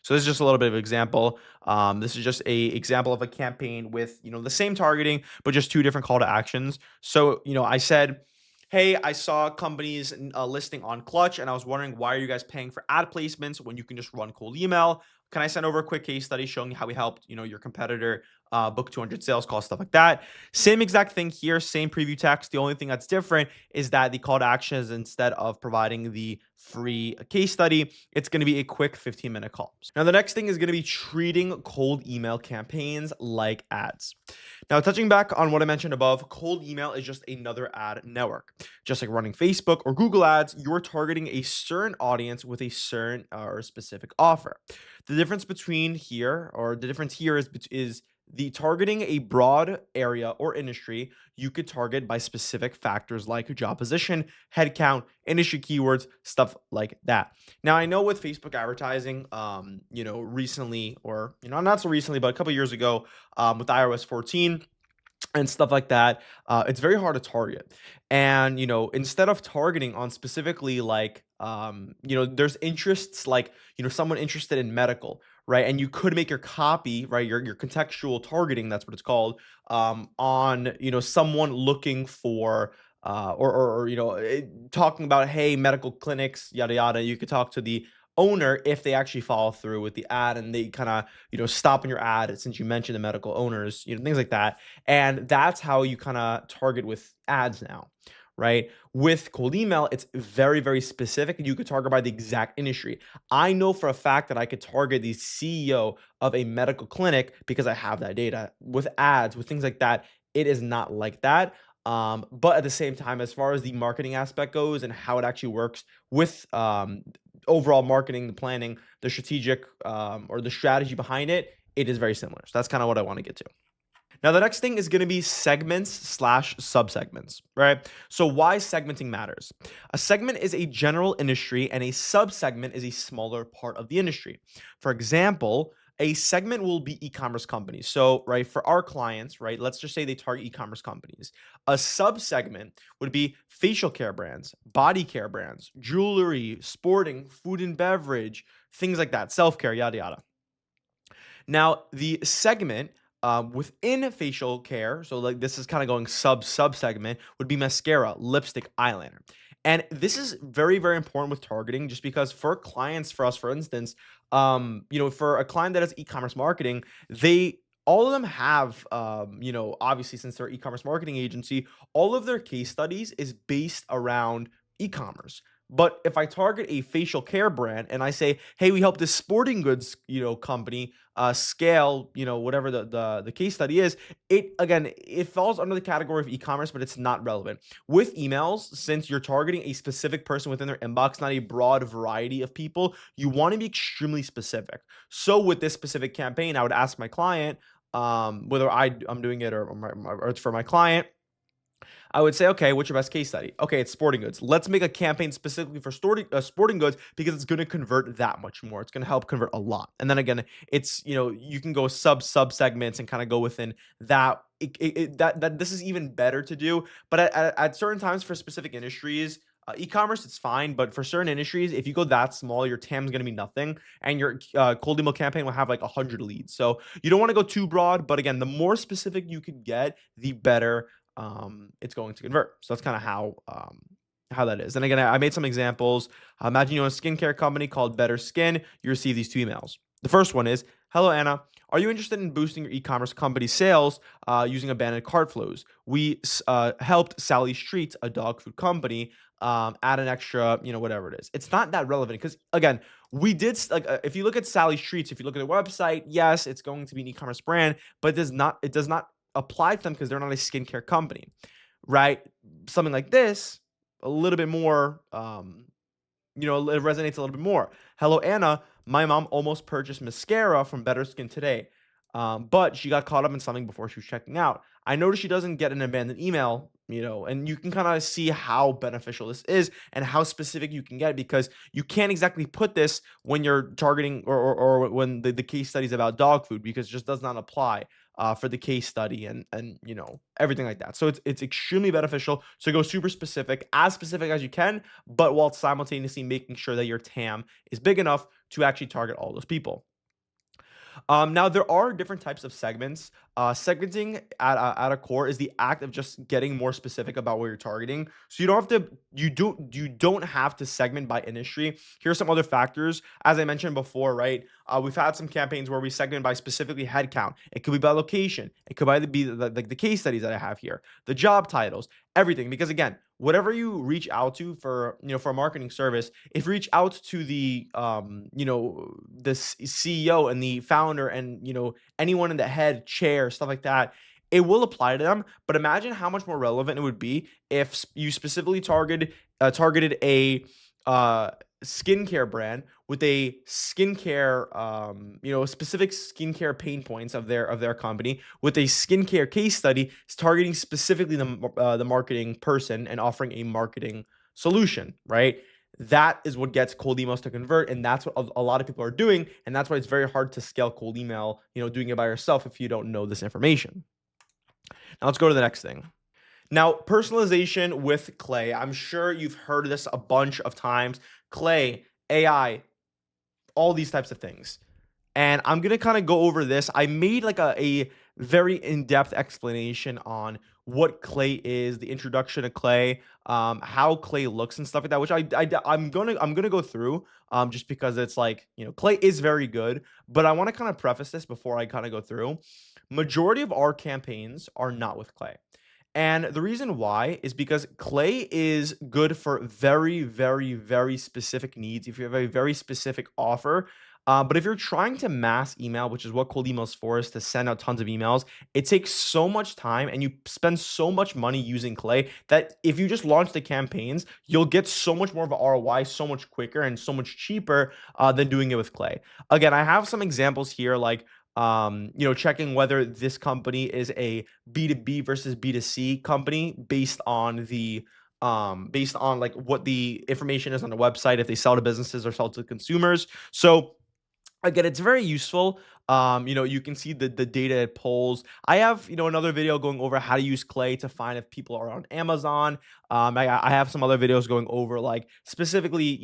So this is just a little bit of an example. This is just a example of a campaign with, the same targeting, but just two different call to actions. So, I said, hey, I saw companies listing on Clutch, and I was wondering, why are you guys paying for ad placements when you can just run cold email? Can I send over a quick case study showing you how we helped, your competitor book 200 sales calls, stuff like that? Same exact thing here, same preview text. The only thing that's different is that the call to action is, instead of providing the free case study, it's going to be a quick 15-minute call. Now, the next thing is going to be treating cold email campaigns like ads. Now, touching back on what I mentioned above, cold email is just another ad network. Just like running Facebook or Google ads, you're targeting a certain audience with a certain or specific offer. The difference here is the targeting a broad area or industry. You could target by specific factors like job position, headcount, industry keywords, stuff like that. Now, I know with Facebook advertising, recently, or not so recently, but a couple years ago, with iOS 14 and stuff like that, it's very hard to target. And, instead of targeting on specifically like, there's interests like, someone interested in medical, right? And you could make your copy, right? Your contextual targeting, that's what it's called, on, someone looking for, talking about, hey, medical clinics, yada, yada. You could talk to the owner if they actually follow through with the ad and they kind of, stop in your ad since you mentioned the medical owners, things like that. And that's how you kind of target with ads now, right? With cold email, it's very, very specific. You could target by the exact industry. I know for a fact that I could target the CEO of a medical clinic because I have that data. With ads, with things like that, it is not like that. But at the same time, as far as the marketing aspect goes and how it actually works with overall marketing, the planning, the strategic or the strategy behind it, it is very similar. So that's kind of what I want to get to. Now, the next thing is going to be segments slash subsegments, right? So why segmenting matters. A segment is a general industry and a subsegment is a smaller part of the industry. For example, a segment will be e-commerce companies. So, right, for our clients, right, let's just say they target e-commerce companies. A subsegment would be facial care brands, body care brands, jewelry, sporting, food and beverage, things like that, self-care, yada, yada. Now, the segment within facial care, so like this is kind of going sub segment, would be mascara, lipstick, eyeliner. And this is very, very important with targeting, just because for clients, for us, for instance, for a client that has e-commerce marketing, they all of them have, obviously, since they're e-commerce marketing agency, all of their case studies is based around e-commerce. But if I target a facial care brand and I say, hey, we help this sporting goods, company scale, whatever the case study is, it falls under the category of e-commerce, but it's not relevant. With emails, since you're targeting a specific person within their inbox, not a broad variety of people, you want to be extremely specific. So with this specific campaign, I would ask my client, whether I'm doing it or it's for my client, I would say, okay, what's your best case study? Okay, it's sporting goods. Let's make a campaign specifically for sporting goods because it's going to convert that much more. It's going to help convert a lot. And then again, it's, you can go sub segments and kind of go within that. That this is even better to do. But at certain times for specific industries, e-commerce, it's fine, but for certain industries, if you go that small, your TAM is going to be nothing, and your cold email campaign will have like 100 leads. So you don't want to go too broad, but again, the more specific you can get, the better it's going to convert. So that's kind of how that is. And again, I made some examples. Imagine you own a skincare company called Better Skin. You receive these two emails. The first one is, Hello, Anna. Are you interested in boosting your e-commerce company's sales using abandoned cart flows? We helped Sally Streets, a dog food company, add an extra, whatever it is. It's not that relevant because, again, we did if you look at Sally Streets, if you look at their website, yes, it's going to be an e-commerce brand, but it does not apply to them because they're not a skincare company, right? Something like this, a little bit more. It resonates a little bit more. Hello, Anna. My mom almost purchased mascara from Better Skin today, but she got caught up in something before she was checking out. I noticed she doesn't get an abandoned email, and you can kind of see how beneficial this is and how specific you can get because you can't exactly put this when you're targeting or when the case study is about dog food because it just does not apply for the case study and everything like that. So it's extremely beneficial to go super specific, as specific as you can, but while simultaneously making sure that your TAM is big enough to actually target all those people. Now there are different types of segments. Segmenting at a core is the act of just getting more specific about what you're targeting. So you don't have to segment by industry. Here are some other factors. As I mentioned before, right? We've had some campaigns where we segment by specifically headcount. It could be by location. It could either be the case studies that I have here, the job titles, everything. Because again, whatever you reach out to for a marketing service, if you reach out to the CEO and the founder and anyone in the head chair, stuff like that, it will apply to them. But imagine how much more relevant it would be if you specifically targeted a uh skincare brand with a skincare specific skincare pain points of their company with a skincare case study targeting specifically the marketing person and offering a marketing solution, right? That is what gets cold emails to convert, and that's what a lot of people are doing, and that's why it's very hard to scale cold email, doing it by yourself if you don't know this information. Now let's go to the next thing. Now, personalization with Clay. I'm sure you've heard this a bunch of times. Clay, AI, all these types of things. And I'm gonna kind of go over this. I made like a very in-depth explanation on what Clay is, the introduction to Clay, how Clay looks and stuff like that, which I'm gonna go through just because it's like, Clay is very good, but I want to kind of preface this before I kind of go through. Majority of our campaigns are not with Clay. And the reason why is because Clay is good for very, very, very specific needs. If you have a very specific offer, but if you're trying to mass email, which is what cold email is for, is to send out tons of emails, it takes so much time and you spend so much money using Clay that if you just launch the campaigns, you'll get so much more of a ROI so much quicker and so much cheaper than doing it with Clay. Again, I have some examples here like checking whether this company is a B2B versus B2C company based on like what the information is on the website, if they sell to businesses or sell to consumers. So again, it's very useful. You can see the data it pulls. I have, another video going over how to use Clay to find if people are on Amazon. I have some other videos going over like specifically,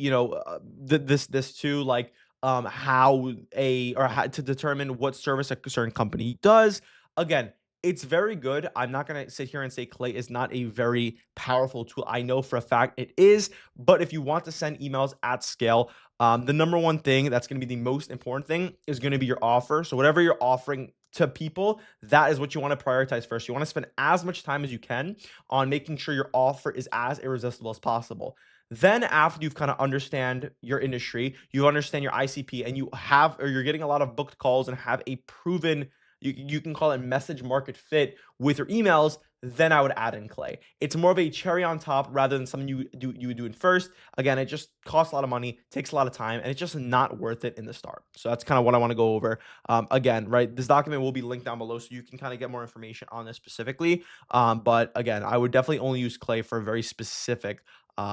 this too, like how to determine what service a certain company does. Again, it's very good. I'm not gonna sit here and say Clay is not a very powerful tool. I know for a fact it is, but if you want to send emails at scale, the number one thing that's going to be the most important thing is going to be your offer. So whatever you're offering to people, that is what you want to prioritize first. You want to spend as much time as you can on making sure your offer is as irresistible as possible. Then after you've kind of understand your industry, you understand your ICP, and you're getting a lot of booked calls and have a proven, you can call it message market fit with your emails, then I would add in Clay. It's more of a cherry on top rather than something you would do in first. Again, it just costs a lot of money, takes a lot of time, and it's just not worth it in the start. So that's kind of what I want to go over. Again, right, this document will be linked down below so you can kind of get more information on this specifically. But again, I would definitely only use Clay for very specific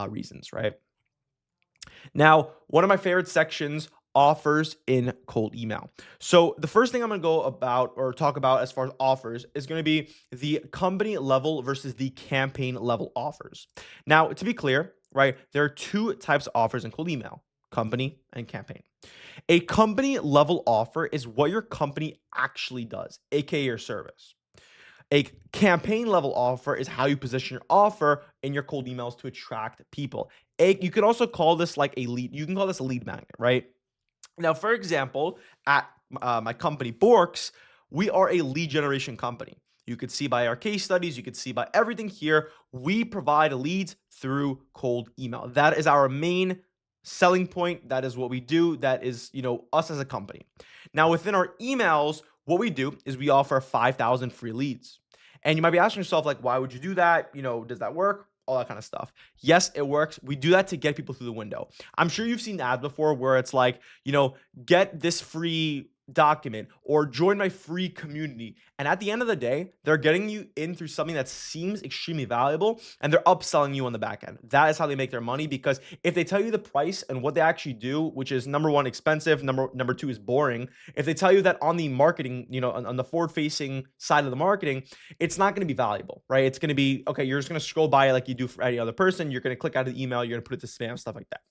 reasons, right? Now, one of my favorite sections, offers in cold email. So the first thing I'm going to go about or talk about as far as offers is going to be the company level versus the campaign level offers. Now, to be clear, right, there are two types of offers in cold email: company and campaign. A company level offer is what your company actually does, aka your service. A campaign level offer is how you position your offer in your cold emails to attract people. You could also call this like a lead. You can call this a lead magnet, right? Now, for example, at my company Borks, we are a lead generation company. You could see by our case studies, you could see by everything here, we provide leads through cold email. That is our main selling point. That is what we do. That is, us as a company. Now, within our emails, what we do is we offer 5,000 free leads. And you might be asking yourself, like, why would you do that? Does that work? All that kind of stuff. Yes, it works. We do that to get people through the window. I'm sure you've seen ads before where it's like, get this free document or join my free community. And at the end of the day, they're getting you in through something that seems extremely valuable and they're upselling you on the back end. That is how they make their money, because if they tell you the price and what they actually do, which is number one, expensive, number two is boring. If they tell you that on the marketing, on the forward facing side of the marketing, it's not going to be valuable, right? It's going to be, okay, you're just going to scroll by it like you do for any other person. You're going to click out of the email. You're going to put it to spam, stuff like that.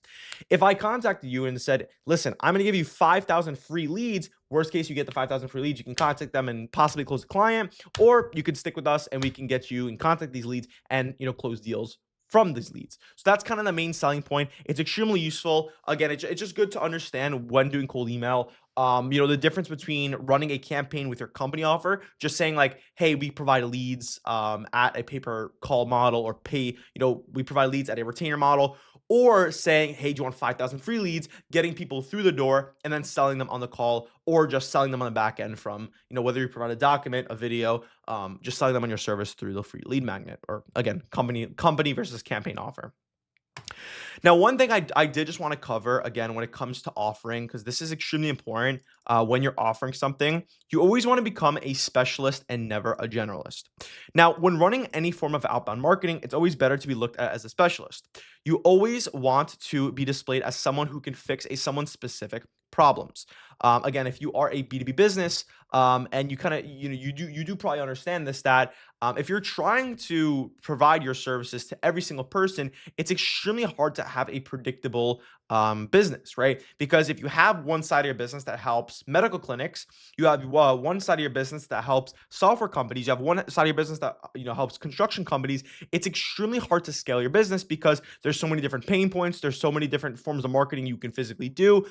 If I contacted you and said, listen, I'm going to give you 5,000 free leads, worst case, you get the 5,000 free leads, you can contact them and possibly close a client, or you can stick with us and we can get you and contact these leads and, close deals from these leads. So that's kind of the main selling point. It's extremely useful. Again, it's just good to understand when doing cold email. The difference between running a campaign with your company offer, just saying like, hey, we provide leads at a pay-per call model, or we provide leads at a retainer model, or saying, hey, do you want 5,000 free leads, getting people through the door and then selling them on the call, or just selling them on the back end from, whether you provide a document, a video, just selling them on your service through the free lead magnet, or again, company versus campaign offer. Now, one thing I did just want to cover again when it comes to offering, because this is extremely important when you're offering something, you always want to become a specialist and never a generalist. Now, when running any form of outbound marketing, it's always better to be looked at as a specialist. You always want to be displayed as someone who can fix someone's specific problems. Again, if you are a B2B business, and you kind of, you do probably understand this, that if you're trying to provide your services to every single person, it's extremely hard to have a predictable business, right? Because if you have one side of your business that helps medical clinics, you have one side of your business that helps software companies, you have one side of your business that helps construction companies. It's extremely hard to scale your business because there's so many different pain points. There's so many different forms of marketing you can physically do.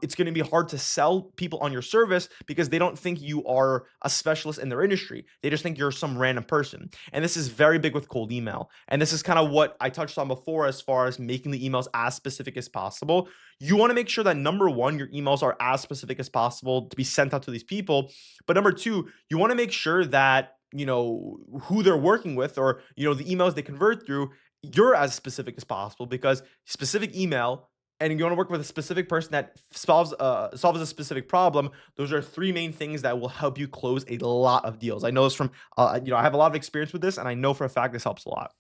It's going to be hard to sell people on your service because they don't think you are a specialist in their industry. They just think you're some random person. And this is very big with cold email. And this is kind of what I touched on before as far as making the emails as specific as possible. You want to make sure that number one, your emails are as specific as possible to be sent out to these people. But number two, you want to make sure that, who they're working with, or, the emails they convert through, you're as specific as possible, because specific email, and you want to work with a specific person that solves a specific problem. Those are three main things that will help you close a lot of deals. I know this from, I have a lot of experience with this, and I know for a fact this helps a lot.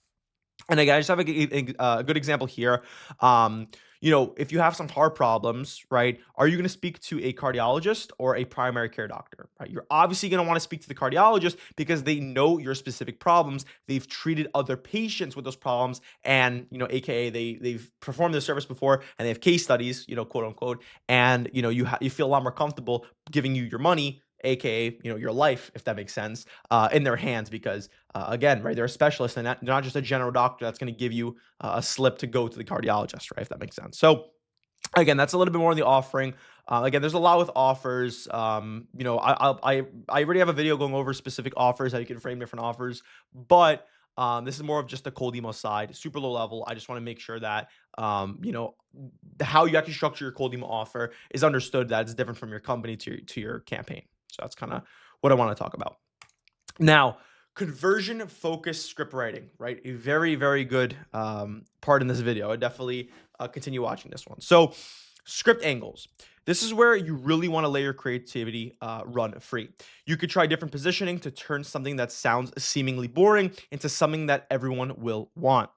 And again, I just have a good example here. If you have some heart problems, right, are you going to speak to a cardiologist or a primary care doctor, right? You're obviously going to want to speak to the cardiologist because they know your specific problems. They've treated other patients with those problems, and, AKA they've performed this service before and they have case studies, quote unquote. And, you feel a lot more comfortable giving you your money, AKA, your life, if that makes sense, in their hands, because again, right, they're a specialist and they're not just a general doctor that's going to give you a slip to go to the cardiologist, right, if that makes sense. So again, that's a little bit more on the offering. Again, there's a lot with offers. I already have a video going over specific offers, how you can frame different offers, but this is more of just the cold email side, super low level. I just want to make sure that how you actually structure your cold email offer is understood, that it's different from your company to your campaign. So that's kind of what I want to talk about. Now, conversion focused script writing, right? A very, very good part in this video. I definitely continue watching this one. So, script angles. This is where you really want to let your creativity run free. You could try different positioning to turn something that sounds seemingly boring into something that everyone will want.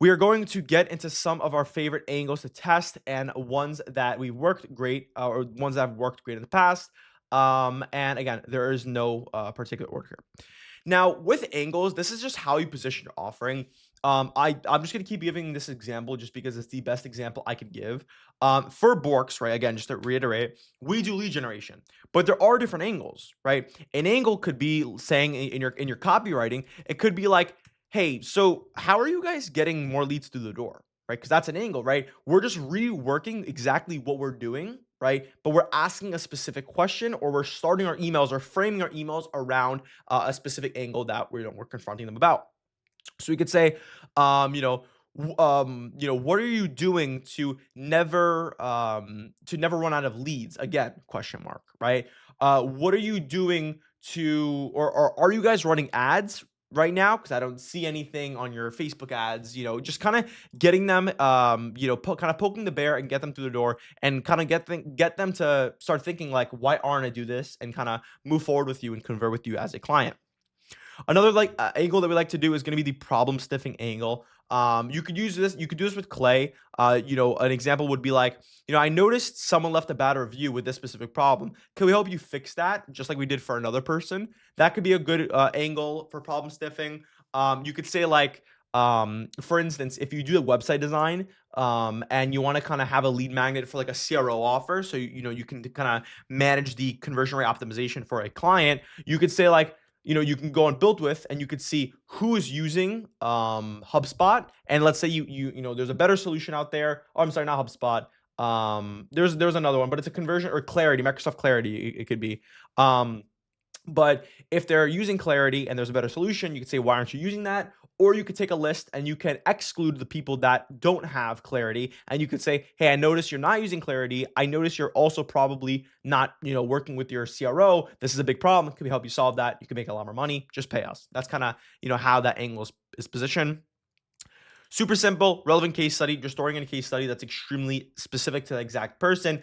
We are going to get into some of our favorite angles to test, and ones that we worked great, or ones that have worked great in the past. And again, there is no particular order here. Now, with angles, this is just how you position your offering. I'm just going to keep giving this example just because it's the best example I could give. For Borks, right? Again, just to reiterate, we do lead generation, but there are different angles, right? An angle could be saying in your copywriting, it could be like, hey, so how are you guys getting more leads through the door? Right? Because that's an angle, right? We're just reworking exactly what we're doing, right? But we're asking a specific question, or we're starting our emails or framing our emails around a specific angle that we're confronting them about. So we could say, you know, what are you doing to never run out of leads? Again, question mark, right? What are you doing or are you guys running ads right now? Because I don't see anything on your Facebook ads. Just kind of getting them, kind of poking the bear and get them through the door, and kind of get them to start thinking like, why aren't I do this? And kind of move forward with you and convert with you as a client. Another angle that we like to do is going to be the problem stiffing angle. You could use this. You could do this with Clay. An example would be like, I noticed someone left a bad review with this specific problem. Can we help you fix that? Just like we did for another person. That could be a good angle for problem stiffing. You could say like, for instance, if you do a website design, and you want to kind of have a lead magnet for like a CRO offer, so you can kind of manage the conversion rate optimization for a client. You could say like, you can go on Built With, and you could see who is using HubSpot. And let's say there's a better solution out there. Oh, I'm sorry, not HubSpot. There's another one, but it's a conversion, or Clarity, Microsoft Clarity. It could be. But if they're using Clarity and there's a better solution, you could say, why aren't you using that? Or you could take a list and you can exclude the people that don't have Clarity. And you could say, hey, I notice you're not using Clarity. I notice you're also probably not, working with your CRO. This is a big problem. Can we help you solve that? You can make a lot more money. Just pay us. That's kind of, how that angle is positioned. Super simple, relevant case study. You're storing in a case study that's extremely specific to the exact person.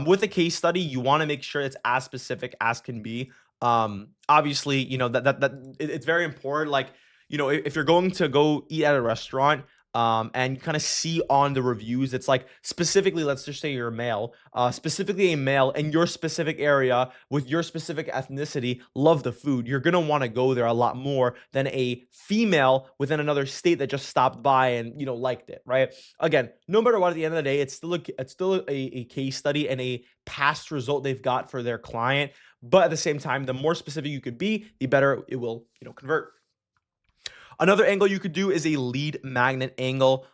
With a case study, you want to make sure it's as specific as can be. Obviously, it's very important. Like, if you're going to go eat at a restaurant, and you kind of see on the reviews, it's like, specifically, let's just say you're a male, specifically a male in your specific area with your specific ethnicity, love the food. You're going to want to go there a lot more than a female within another state that just stopped by and, liked it, right? Again, no matter what, at the end of the day, it's still a case study and a past result they've got for their client. But at the same time, the more specific you could be, the better it will, convert. Another angle you could do is a lead magnet angle.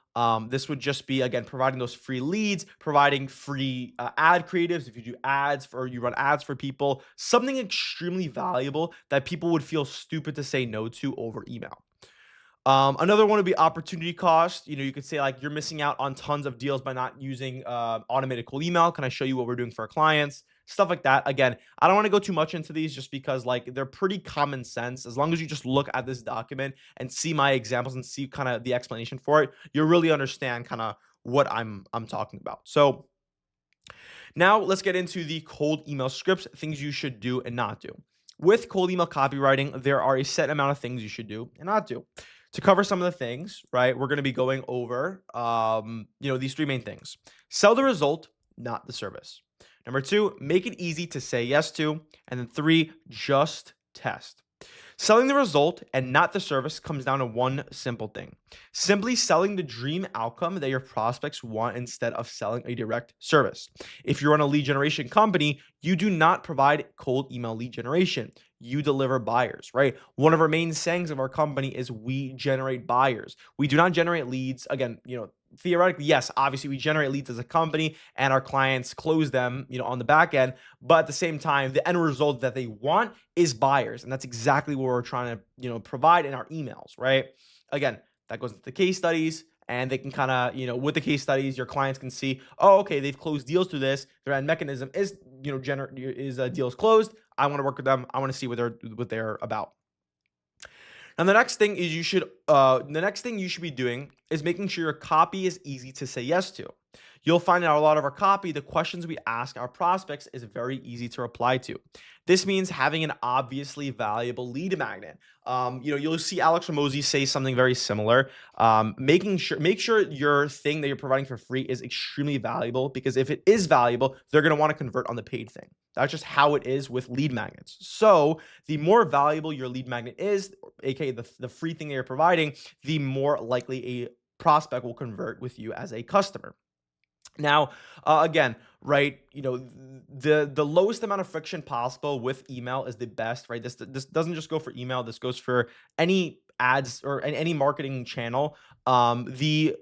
This would just be, again, providing those free leads, providing free ad creatives. If you do ads or you run ads for people, something extremely valuable that people would feel stupid to say no to over email. Another one would be opportunity cost. You could say like, you're missing out on tons of deals by not using automated cold email. Can I show you what we're doing for our clients? Stuff like that. Again, I don't want to go too much into these just because like they're pretty common sense. As long as you just look at this document and see my examples and see kind of the explanation for it, you'll really understand kind of what I'm talking about. So now let's get into the cold email scripts, things you should do and not do. With cold email copywriting, there are a set amount of things you should do and not do. To cover some of the things, right, we're going to be going over, these three main things. Sell the result, not the service. Number two, make it easy to say yes to. And then three, just test. Selling the result and not the service comes down to one simple thing: simply selling the dream outcome that your prospects want instead of selling a direct service. If you're on a lead generation company, you do not provide cold email lead generation. You deliver buyers, right? One of our main sayings of our company is we generate buyers. We do not generate leads. Again, theoretically, yes, obviously we generate leads as a company and our clients close them, on the back end. But at the same time, the end result that they want is buyers. And that's exactly what we're trying to, provide in our emails, right? Again, that goes into the case studies, and they can kind of, with the case studies, your clients can see, oh, okay, they've closed deals through this. Their end mechanism is, deals closed. I want to work with them. I want to see what they're about. And the next thing you should be doing is making sure your copy is easy to say yes to. You'll find in a lot of our copy, the questions we ask our prospects is very easy to reply to. This means having an obviously valuable lead magnet. You'll see Alex Ramosi say something very similar. Make sure your thing that you're providing for free is extremely valuable, because if it is valuable, they're going to want to convert on the paid thing. That's just how it is with lead magnets. So the more valuable your lead magnet is, aka the free thing that you're providing, the more likely a prospect will convert with you as a customer. Now, again, right, the lowest amount of friction possible with email is the best, right? This doesn't just go for email. This goes for any ads or any marketing channel. The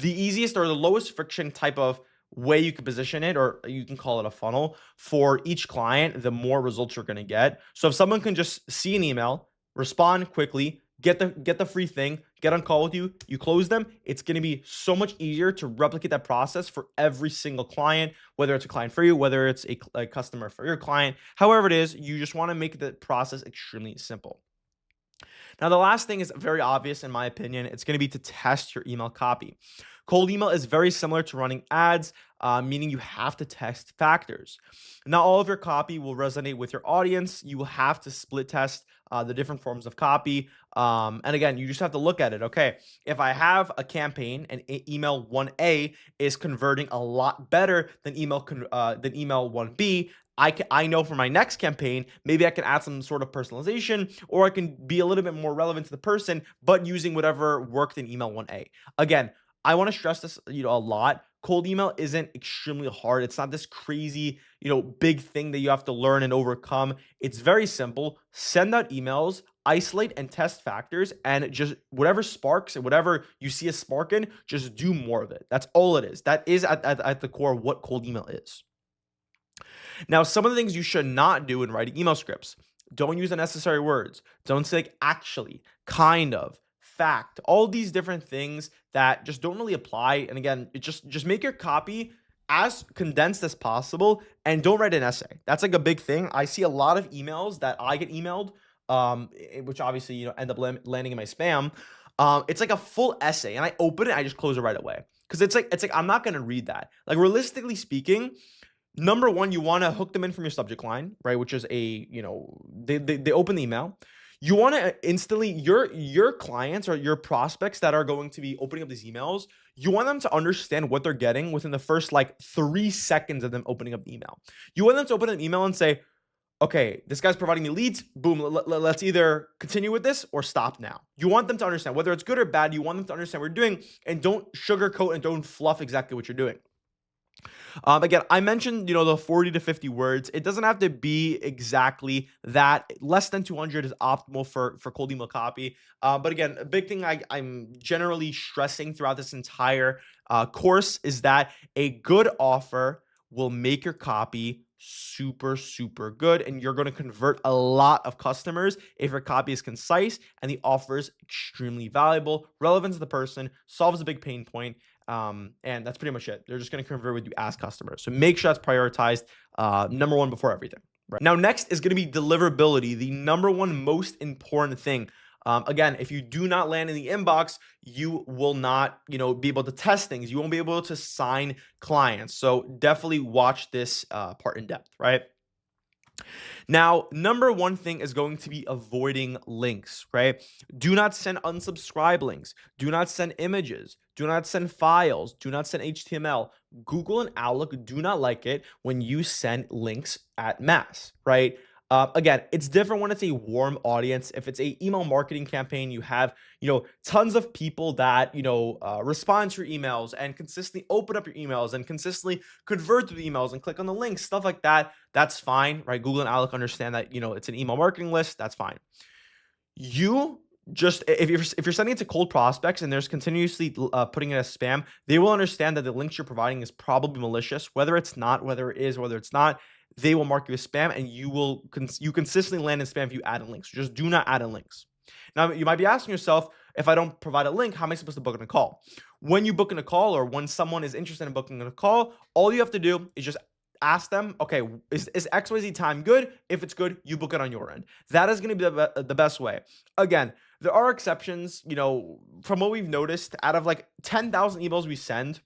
easiest or the lowest friction type of way you can position it, or you can call it a funnel for each client, the more results you're going to get. So if someone can just see an email, respond quickly, get the free thing, get on call with you, you close them, it's going to be so much easier to replicate that process for every single client, whether it's a client for you, whether it's a customer for your client, however it is, you just want to make the process extremely simple. Now, the last thing is very obvious in my opinion. It's going to be to test your email copy. Cold email is very similar to running ads, meaning you have to test factors. Not all of your copy will resonate with your audience. You will have to split test the different forms of copy. And again, you just have to look at it. Okay, if I have a campaign and email 1A is converting a lot better than email 1B, I know for my next campaign, maybe I can add some sort of personalization, or I can be a little bit more relevant to the person, but using whatever worked in email 1A. Again, I want to stress this, a lot. Cold email isn't extremely hard. It's not this crazy, big thing that you have to learn and overcome. It's very simple. Send out emails, isolate and test factors, and just whatever sparks and whatever you see a spark in, just do more of it. That's all it is. That is at the core of what cold email is. Now, some of the things you should not do in writing email scripts: don't use unnecessary words. Don't say like actually, kind of, fact, all these different things that just don't really apply. And again, just make your copy as condensed as possible, and don't write an essay. That's like a big thing. I see a lot of emails that I get emailed, which obviously end up landing in my spam. It's like a full essay, and I open it, I just close it right away because it's like I'm not gonna read that. Like, realistically speaking, number one, you want to hook them in from your subject line, right? Which is they open the email. You want to instantly, your clients or your prospects that are going to be opening up these emails, you want them to understand what they're getting within the first like 3 seconds of them opening up the email. You want them to open an email and say, okay, this guy's providing me leads. Boom, let's either continue with this or stop now. You want them to understand whether it's good or bad. You want them to understand what you're doing, and don't sugarcoat and don't fluff exactly what you're doing. Again, I mentioned, the 40 to 50 words. It doesn't have to be exactly that. Less than 200 is optimal for cold email copy. But again, a big thing I'm generally stressing throughout this entire course is that a good offer will make your copy super, super good, and you're going to convert a lot of customers if your copy is concise and the offer is extremely valuable, relevant to the person, solves a big pain point. And that's pretty much it. They're just going to convert with you as customers. So make sure that's prioritized, number one, before everything. Right. Now, next is going to be deliverability, the number one most important thing. Again, if you do not land in the inbox, you will not, be able to test things. You won't be able to sign clients. So definitely watch this part in depth, right? Now, number one thing is going to be avoiding links, right? Do not send unsubscribe links. Do not send images. Do not send files. Do not send HTML. Google and Outlook do not like it when you send links at mass, right? Again, it's different when it's a warm audience. If it's a email marketing campaign, you have, tons of people that, respond to your emails and consistently open up your emails and consistently convert to the emails and click on the links, stuff like that. That's fine, right? Google and Outlook understand that, it's an email marketing list. That's fine. You just, if you're sending it to cold prospects and there's continuously putting it as spam, they will understand that the links you're providing is probably malicious, whether it's not, whether it is, whether it's not. They will mark you as spam, and you consistently land in spam if you add in links. So just do not add in links. Now, you might be asking yourself, if I don't provide a link, how am I supposed to book in a call? When you book in a call, or when someone is interested in booking in a call, all you have to do is just ask them, okay, is XYZ time good? If it's good, you book it on your end. That is going to be the best way. Again, there are exceptions, from what we've noticed. Out of like 10,000 emails we send,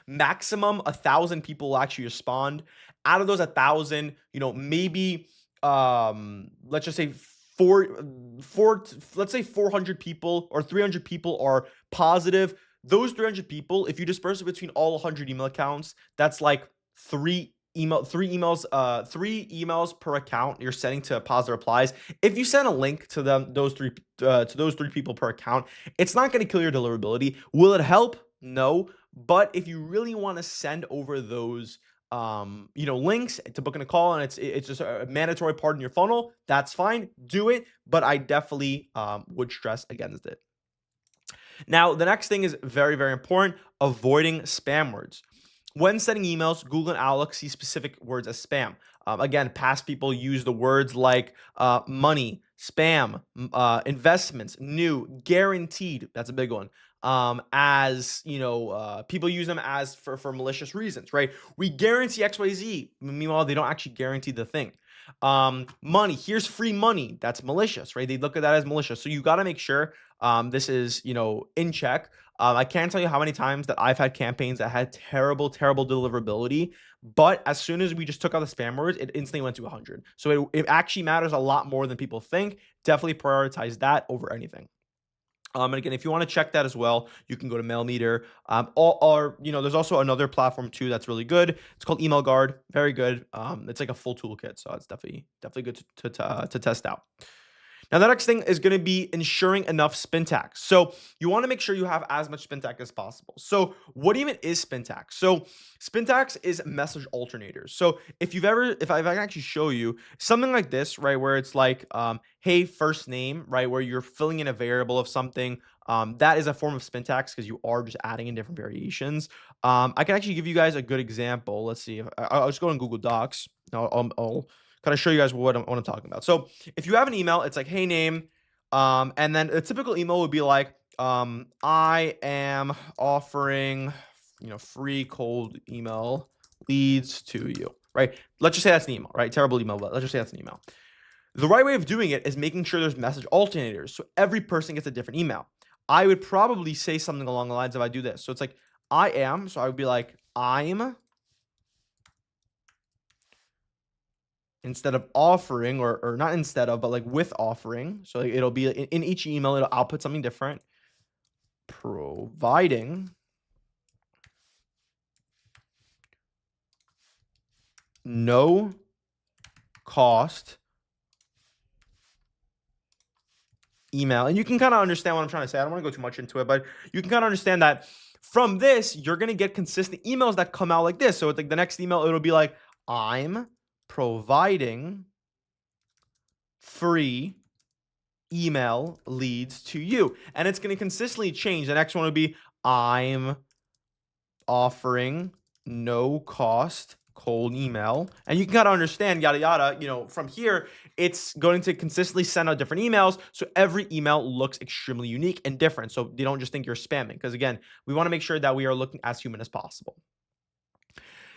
maximum 1,000 people will actually respond. Out of those 1,000, maybe let's just say let's say 400 people or 300 people are positive. Those 300 people, if you disperse it between all 100 email accounts, that's like three emails per account you're sending to positive replies. If you send a link to those three people per account, it's not going to kill your deliverability. Will it help? No. But if you really want to send over those links to book in a call, and it's just a mandatory part in your funnel, that's fine. Do it, but I definitely would stress against it. Now, the next thing is very, very important: avoiding spam words. When sending emails, Google and Outlook see specific words as spam. Again, past people use the words like money, spam, investments, new, guaranteed. That's a big one. As you know, people use them as for malicious reasons, right? We guarantee X, Y, Z. Meanwhile, they don't actually guarantee the thing. Money. Here's free money. That's malicious, right? They look at that as malicious. So you got to make sure this is in check. I can't tell you how many times that I've had campaigns that had terrible, terrible deliverability, but as soon as we just took out the spam words, it instantly went to 100. So it actually matters a lot more than people think. Definitely prioritize that over anything. And again, if you want to check that as well, you can go to MailMeter. Or there's also another platform too that's really good. It's called Email Guard. Very good. It's like a full toolkit, so it's definitely good to test out. Now, the next thing is going to be ensuring enough spin tags. So you want to make sure you have as much spin tag as possible. So what even is spin tags? So spin tags is message alternators. So if I can actually show you something like this, right, where it's like, hey, first name, right, where you're filling in a variable of something, that is a form of spin tags because you are just adding in different variations. I can actually give you guys a good example. Let's see. I'll just go on Google Docs. I'll kind of show you guys what I'm talking about. So if you have an email, it's like, hey, name. And then a typical email would be like, I am offering, free cold email leads to you, right? Let's just say that's an email, right? Terrible email, but let's just say that's an email. The right way of doing it is making sure there's message alternators. So every person gets a different email. I would probably say something along the lines of I do this. So it's like, I am. So I would be like, I'm, instead of offering, or not instead of, but like with offering. So it'll be in each email, it'll output something different. Providing no cost email. And you can kind of understand what I'm trying to say. I don't want to go too much into it, but you can kind of understand that from this, you're going to get consistent emails that come out like this. So it's like the next email, it'll be like, I'm providing free email leads to you. And it's going to consistently change. The next one would be, I'm offering no cost cold email. And you can kind of understand yada yada. From here, it's going to consistently send out different emails. So every email looks extremely unique and different. So they don't just think you're spamming. Because again, we want to make sure that we are looking as human as possible.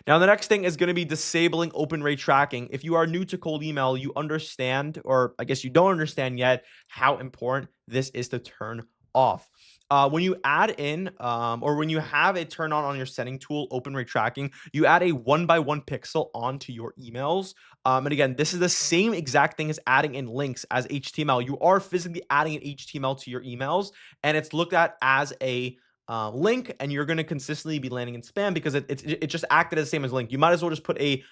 Now, the next thing is going to be disabling open rate tracking. If you are new to cold email, you understand, or I guess you don't understand yet, how important this is to turn off. When you add in, or when you have it turned on your setting tool, open rate tracking, you add a 1x1 pixel onto your emails. And again, this is the same exact thing as adding in links as HTML. You are physically adding an HTML to your emails, and it's looked at as a link, and you're going to consistently be landing in spam because it just acted as the same as link. You might as well just put a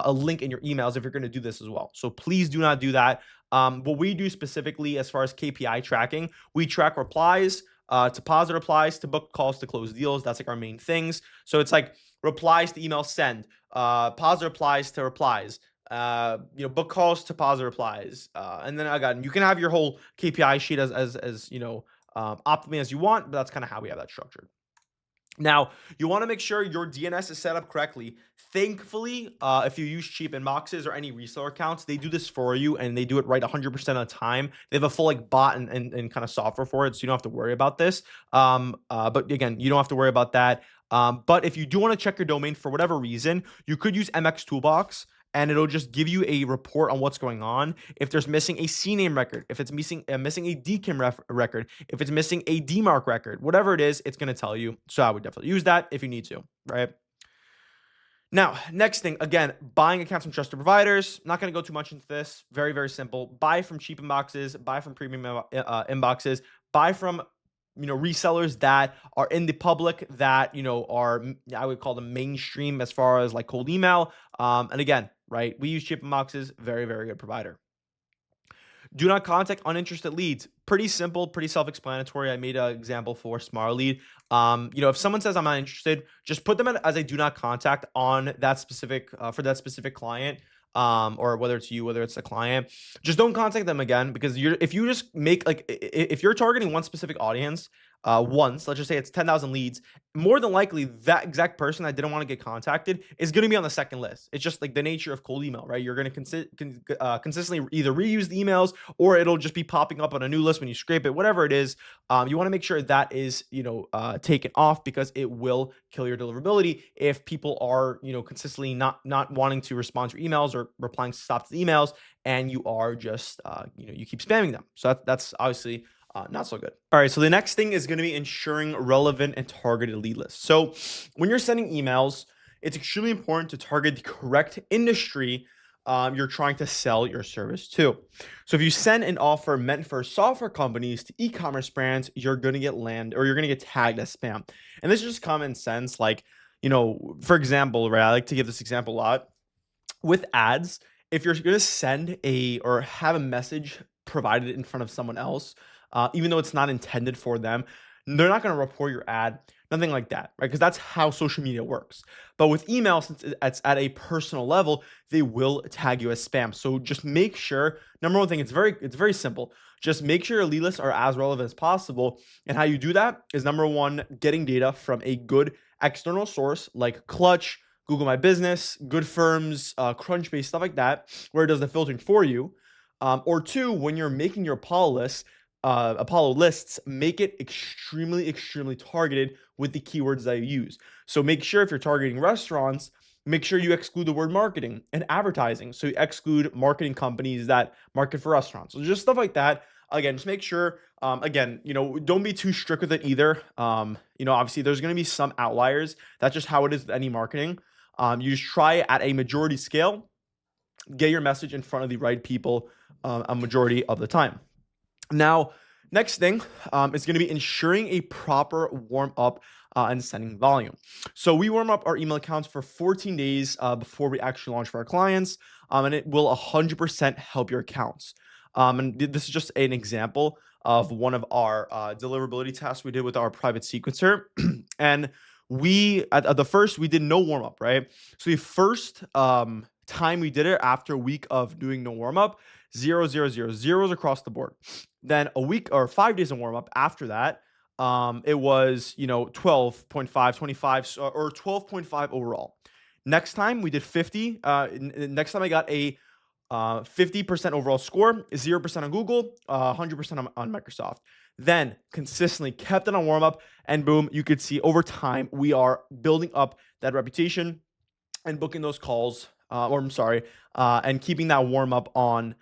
link in your emails if you're going to do this as well. So please do not do that. What we do specifically as far as KPI tracking, we track replies, to positive replies, to book calls, to close deals. That's like our main things. So it's like replies to email send, positive replies to replies, book calls to positive replies. And then again, you can have your whole KPI sheet as optimally as you want, but that's kind of how we have that structured. Now, you want to make sure your DNS is set up correctly. Thankfully, if you use cheap inboxes or any reseller accounts, they do this for you, and they do it right 100% of the time. They have a full bot and kind of software for it, so you don't have to worry about this. But again, you don't have to worry about that. But if you do want to check your domain for whatever reason, you could use MX Toolbox, and it'll just give you a report on what's going on. If there's missing a CNAME record, if it's missing a DKIM record, if it's missing a DMARC record, whatever it is, it's going to tell you. So I would definitely use that if you need to, right? Now, next thing, again, buying accounts from trusted providers. Not going to go too much into this. Very, very simple. Buy from cheap inboxes, buy from premium inboxes, buy from resellers that are in the public, that are, I would call them mainstream as far as like cold email. And again, right, we use cheap inboxes. Very, very good provider. Do not contact uninterested leads. Pretty simple, pretty self-explanatory. I made an example for Smart Lead. If someone says I'm not interested, just put them as a do not contact on that specific for that specific client. Or whether it's you, whether it's the client, just don't contact them again, because if you just make if you're targeting one specific audience, once, let's just say it's 10,000 leads, more than likely that exact person that didn't want to get contacted is going to be on the second list. It's just like the nature of cold email, right? You're going to consistently either reuse the emails, or it'll just be popping up on a new list when you scrape it, whatever it is. You want to make sure that is, taken off, because it will kill your deliverability if people are, consistently not wanting to respond to your emails or replying stop to the emails, and you are just, you keep spamming them. So that's obviously not so good. All right, so the next thing is going to be ensuring relevant and targeted lead lists. So when you're sending emails, it's extremely important to target the correct industry you're trying to sell your service to. So if you send an offer meant for software companies to e-commerce brands, you're going to get you're going to get tagged as spam. And this is just common sense. Like, for example, right, I like to give this example a lot with ads. If you're going to send or have a message provided in front of someone else, even though it's not intended for them, they're not going to report your ad, nothing like that, right? Because that's how social media works. But with email, since it's at a personal level, they will tag you as spam. So just make sure, number one thing, it's very simple. Just make sure your lead lists are as relevant as possible. And how you do that is, number one, getting data from a good external source like Clutch, Google My Business, good firms, Crunchbase, stuff like that, where it does the filtering for you. Or two, when you're making your Apollo lists, make it extremely, extremely targeted with the keywords that you use. So make sure, if you're targeting restaurants, make sure you exclude the word marketing and advertising. So you exclude marketing companies that market for restaurants. So just stuff like that. Again, just make sure, don't be too strict with it either. Obviously there's going to be some outliers. That's just how it is with any marketing. You just try at a majority scale, get your message in front of the right people a majority of the time. Now, next thing is going to be ensuring a proper warm up and sending volume. So we warm up our email accounts for 14 days before we actually launch for our clients, and it will 100% help your accounts. And this is just an example of one of our deliverability tests we did with our private sequencer. And we did no warm up, right? So the first time we did it, after a week of doing no warm up, 0, 0, 0, zeros across the board. Then a week or 5 days of warm up after that, it was 12.5, 25, or 12.5 overall. Next time we did 50. Next time I got a 50% overall score, 0% on Google, 100% on Microsoft. Then consistently kept it on warm up, and boom, you could see over time we are building up that reputation and booking those calls. And keeping that warm up on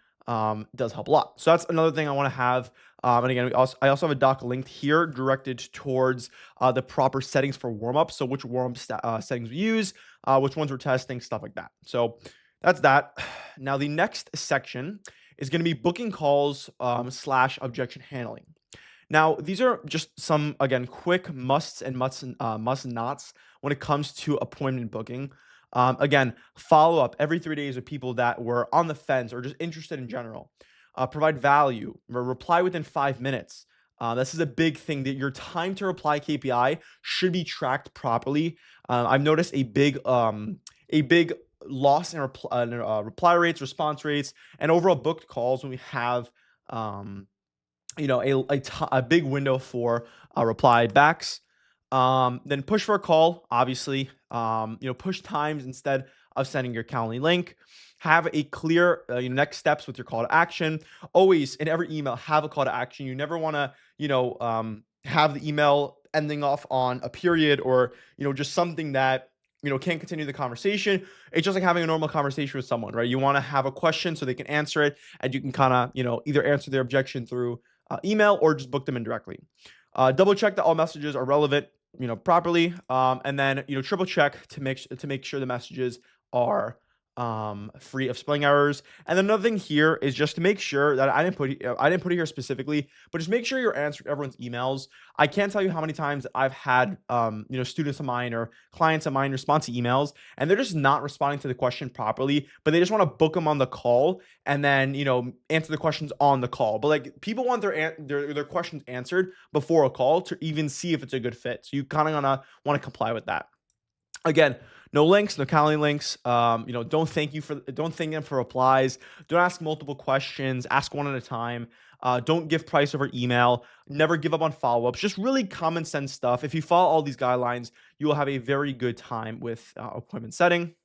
does help a lot. So that's another thing I want to have. And again, I also have a doc linked here directed towards the proper settings for warm up. So which warm up settings we use, which ones we're testing, stuff like that. So that's that. Now the next section is going to be booking calls / objection handling. Now, these are just some, again, quick musts and must nots when it comes to appointment booking. Again, follow up every 3 days with people that were on the fence or just interested in general. Provide value, or reply within 5 minutes. This is a big thing, that your time to reply KPI should be tracked properly. I've noticed a big loss in reply rates, response rates, and overall booked calls when we have a big window for reply backs. Then push for a call, obviously. Push times instead of sending your Calendly link. Have a clear next steps with your call to action. Always, in every email, have a call to action. You never want to have the email ending off on a period, or just something that can't continue the conversation. It's just like having a normal conversation with someone, right? You want to have a question so they can answer it, and you can kind of either answer their objection through email, or just book them indirectly. Double check that all messages are relevant properly, and then triple check to make sure the messages are free of spelling errors. And then another thing here is just to make sure that I didn't put it here specifically, but just make sure you're answering everyone's emails. I can't tell you how many times I've had students of mine or clients of mine respond to emails, and they're just not responding to the question properly, but they just want to book them on the call and then answer the questions on the call. But like, people want their questions answered before a call to even see if it's a good fit. So you kind of gonna want to comply with that. Again, no links, no Calendly links. Don't thank them for replies. Don't ask multiple questions. Ask one at a time. Don't give price over email. Never give up on follow-ups. Just really common sense stuff. If you follow all these guidelines, you will have a very good time with appointment setting.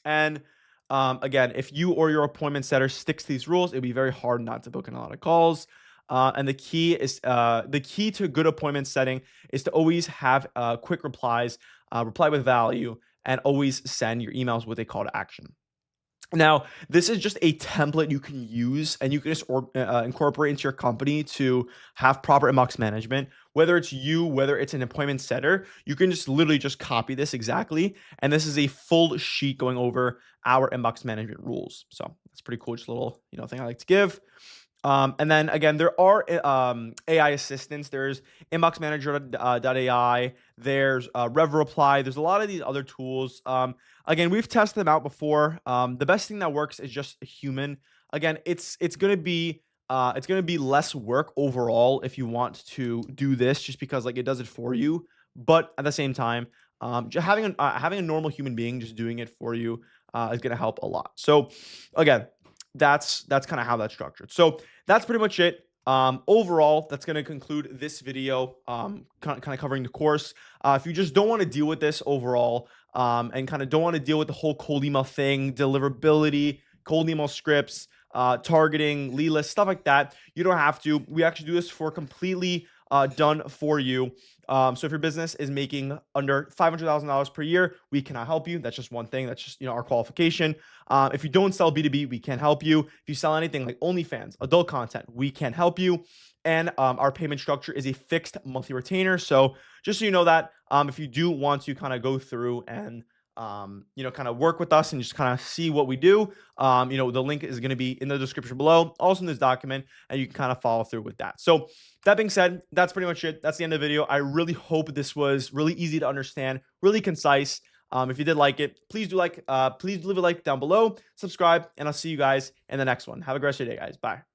And again, if you or your appointment setter sticks to these rules, it'll be very hard not to book in a lot of calls. And the key to good appointment setting is to always have quick replies, reply with value, and always send your emails with a call to action. Now, this is just a template you can use and you can just incorporate into your company to have proper inbox management. Whether it's you, whether it's an appointment setter, you can just literally just copy this exactly. And this is a full sheet going over our inbox management rules. So that's pretty cool. Just a little, thing I like to give. And then again, there are AI assistants. There's Inbox Manager .ai. There's Rev Reply. There's a lot of these other tools. Again, we've tested them out before. The best thing that works is just a human. Again, it's gonna be less work overall if you want to do this, just because like it does it for you. But at the same time, just having a normal human being just doing it for you is gonna help a lot. So again, that's kind of how that's structured. So that's pretty much it. Overall, that's going to conclude this video, kind of covering the course. If you just don't want to deal with this overall, and kind of don't want to deal with the whole cold email thing, deliverability, cold email scripts, targeting, lead list, stuff like that, you don't have to. We actually do this for completely done for you. So if your business is making under $500,000 per year, we cannot help you. That's just one thing. That's just, our qualification. If you don't sell B2B, we can't help you. If you sell anything like OnlyFans, adult content, we can help you. And our payment structure is a fixed monthly retainer. So just so you know that, if you do want to kind of go through and kind of work with us and just kind of see what we do. The link is going to be in the description below, also in this document, and you can kind of follow through with that. So that being said, that's pretty much it. That's the end of the video. I really hope this was really easy to understand, really concise. If you did like it, please leave a like down below, subscribe, and I'll see you guys in the next one. Have a great rest of your day, guys. Bye.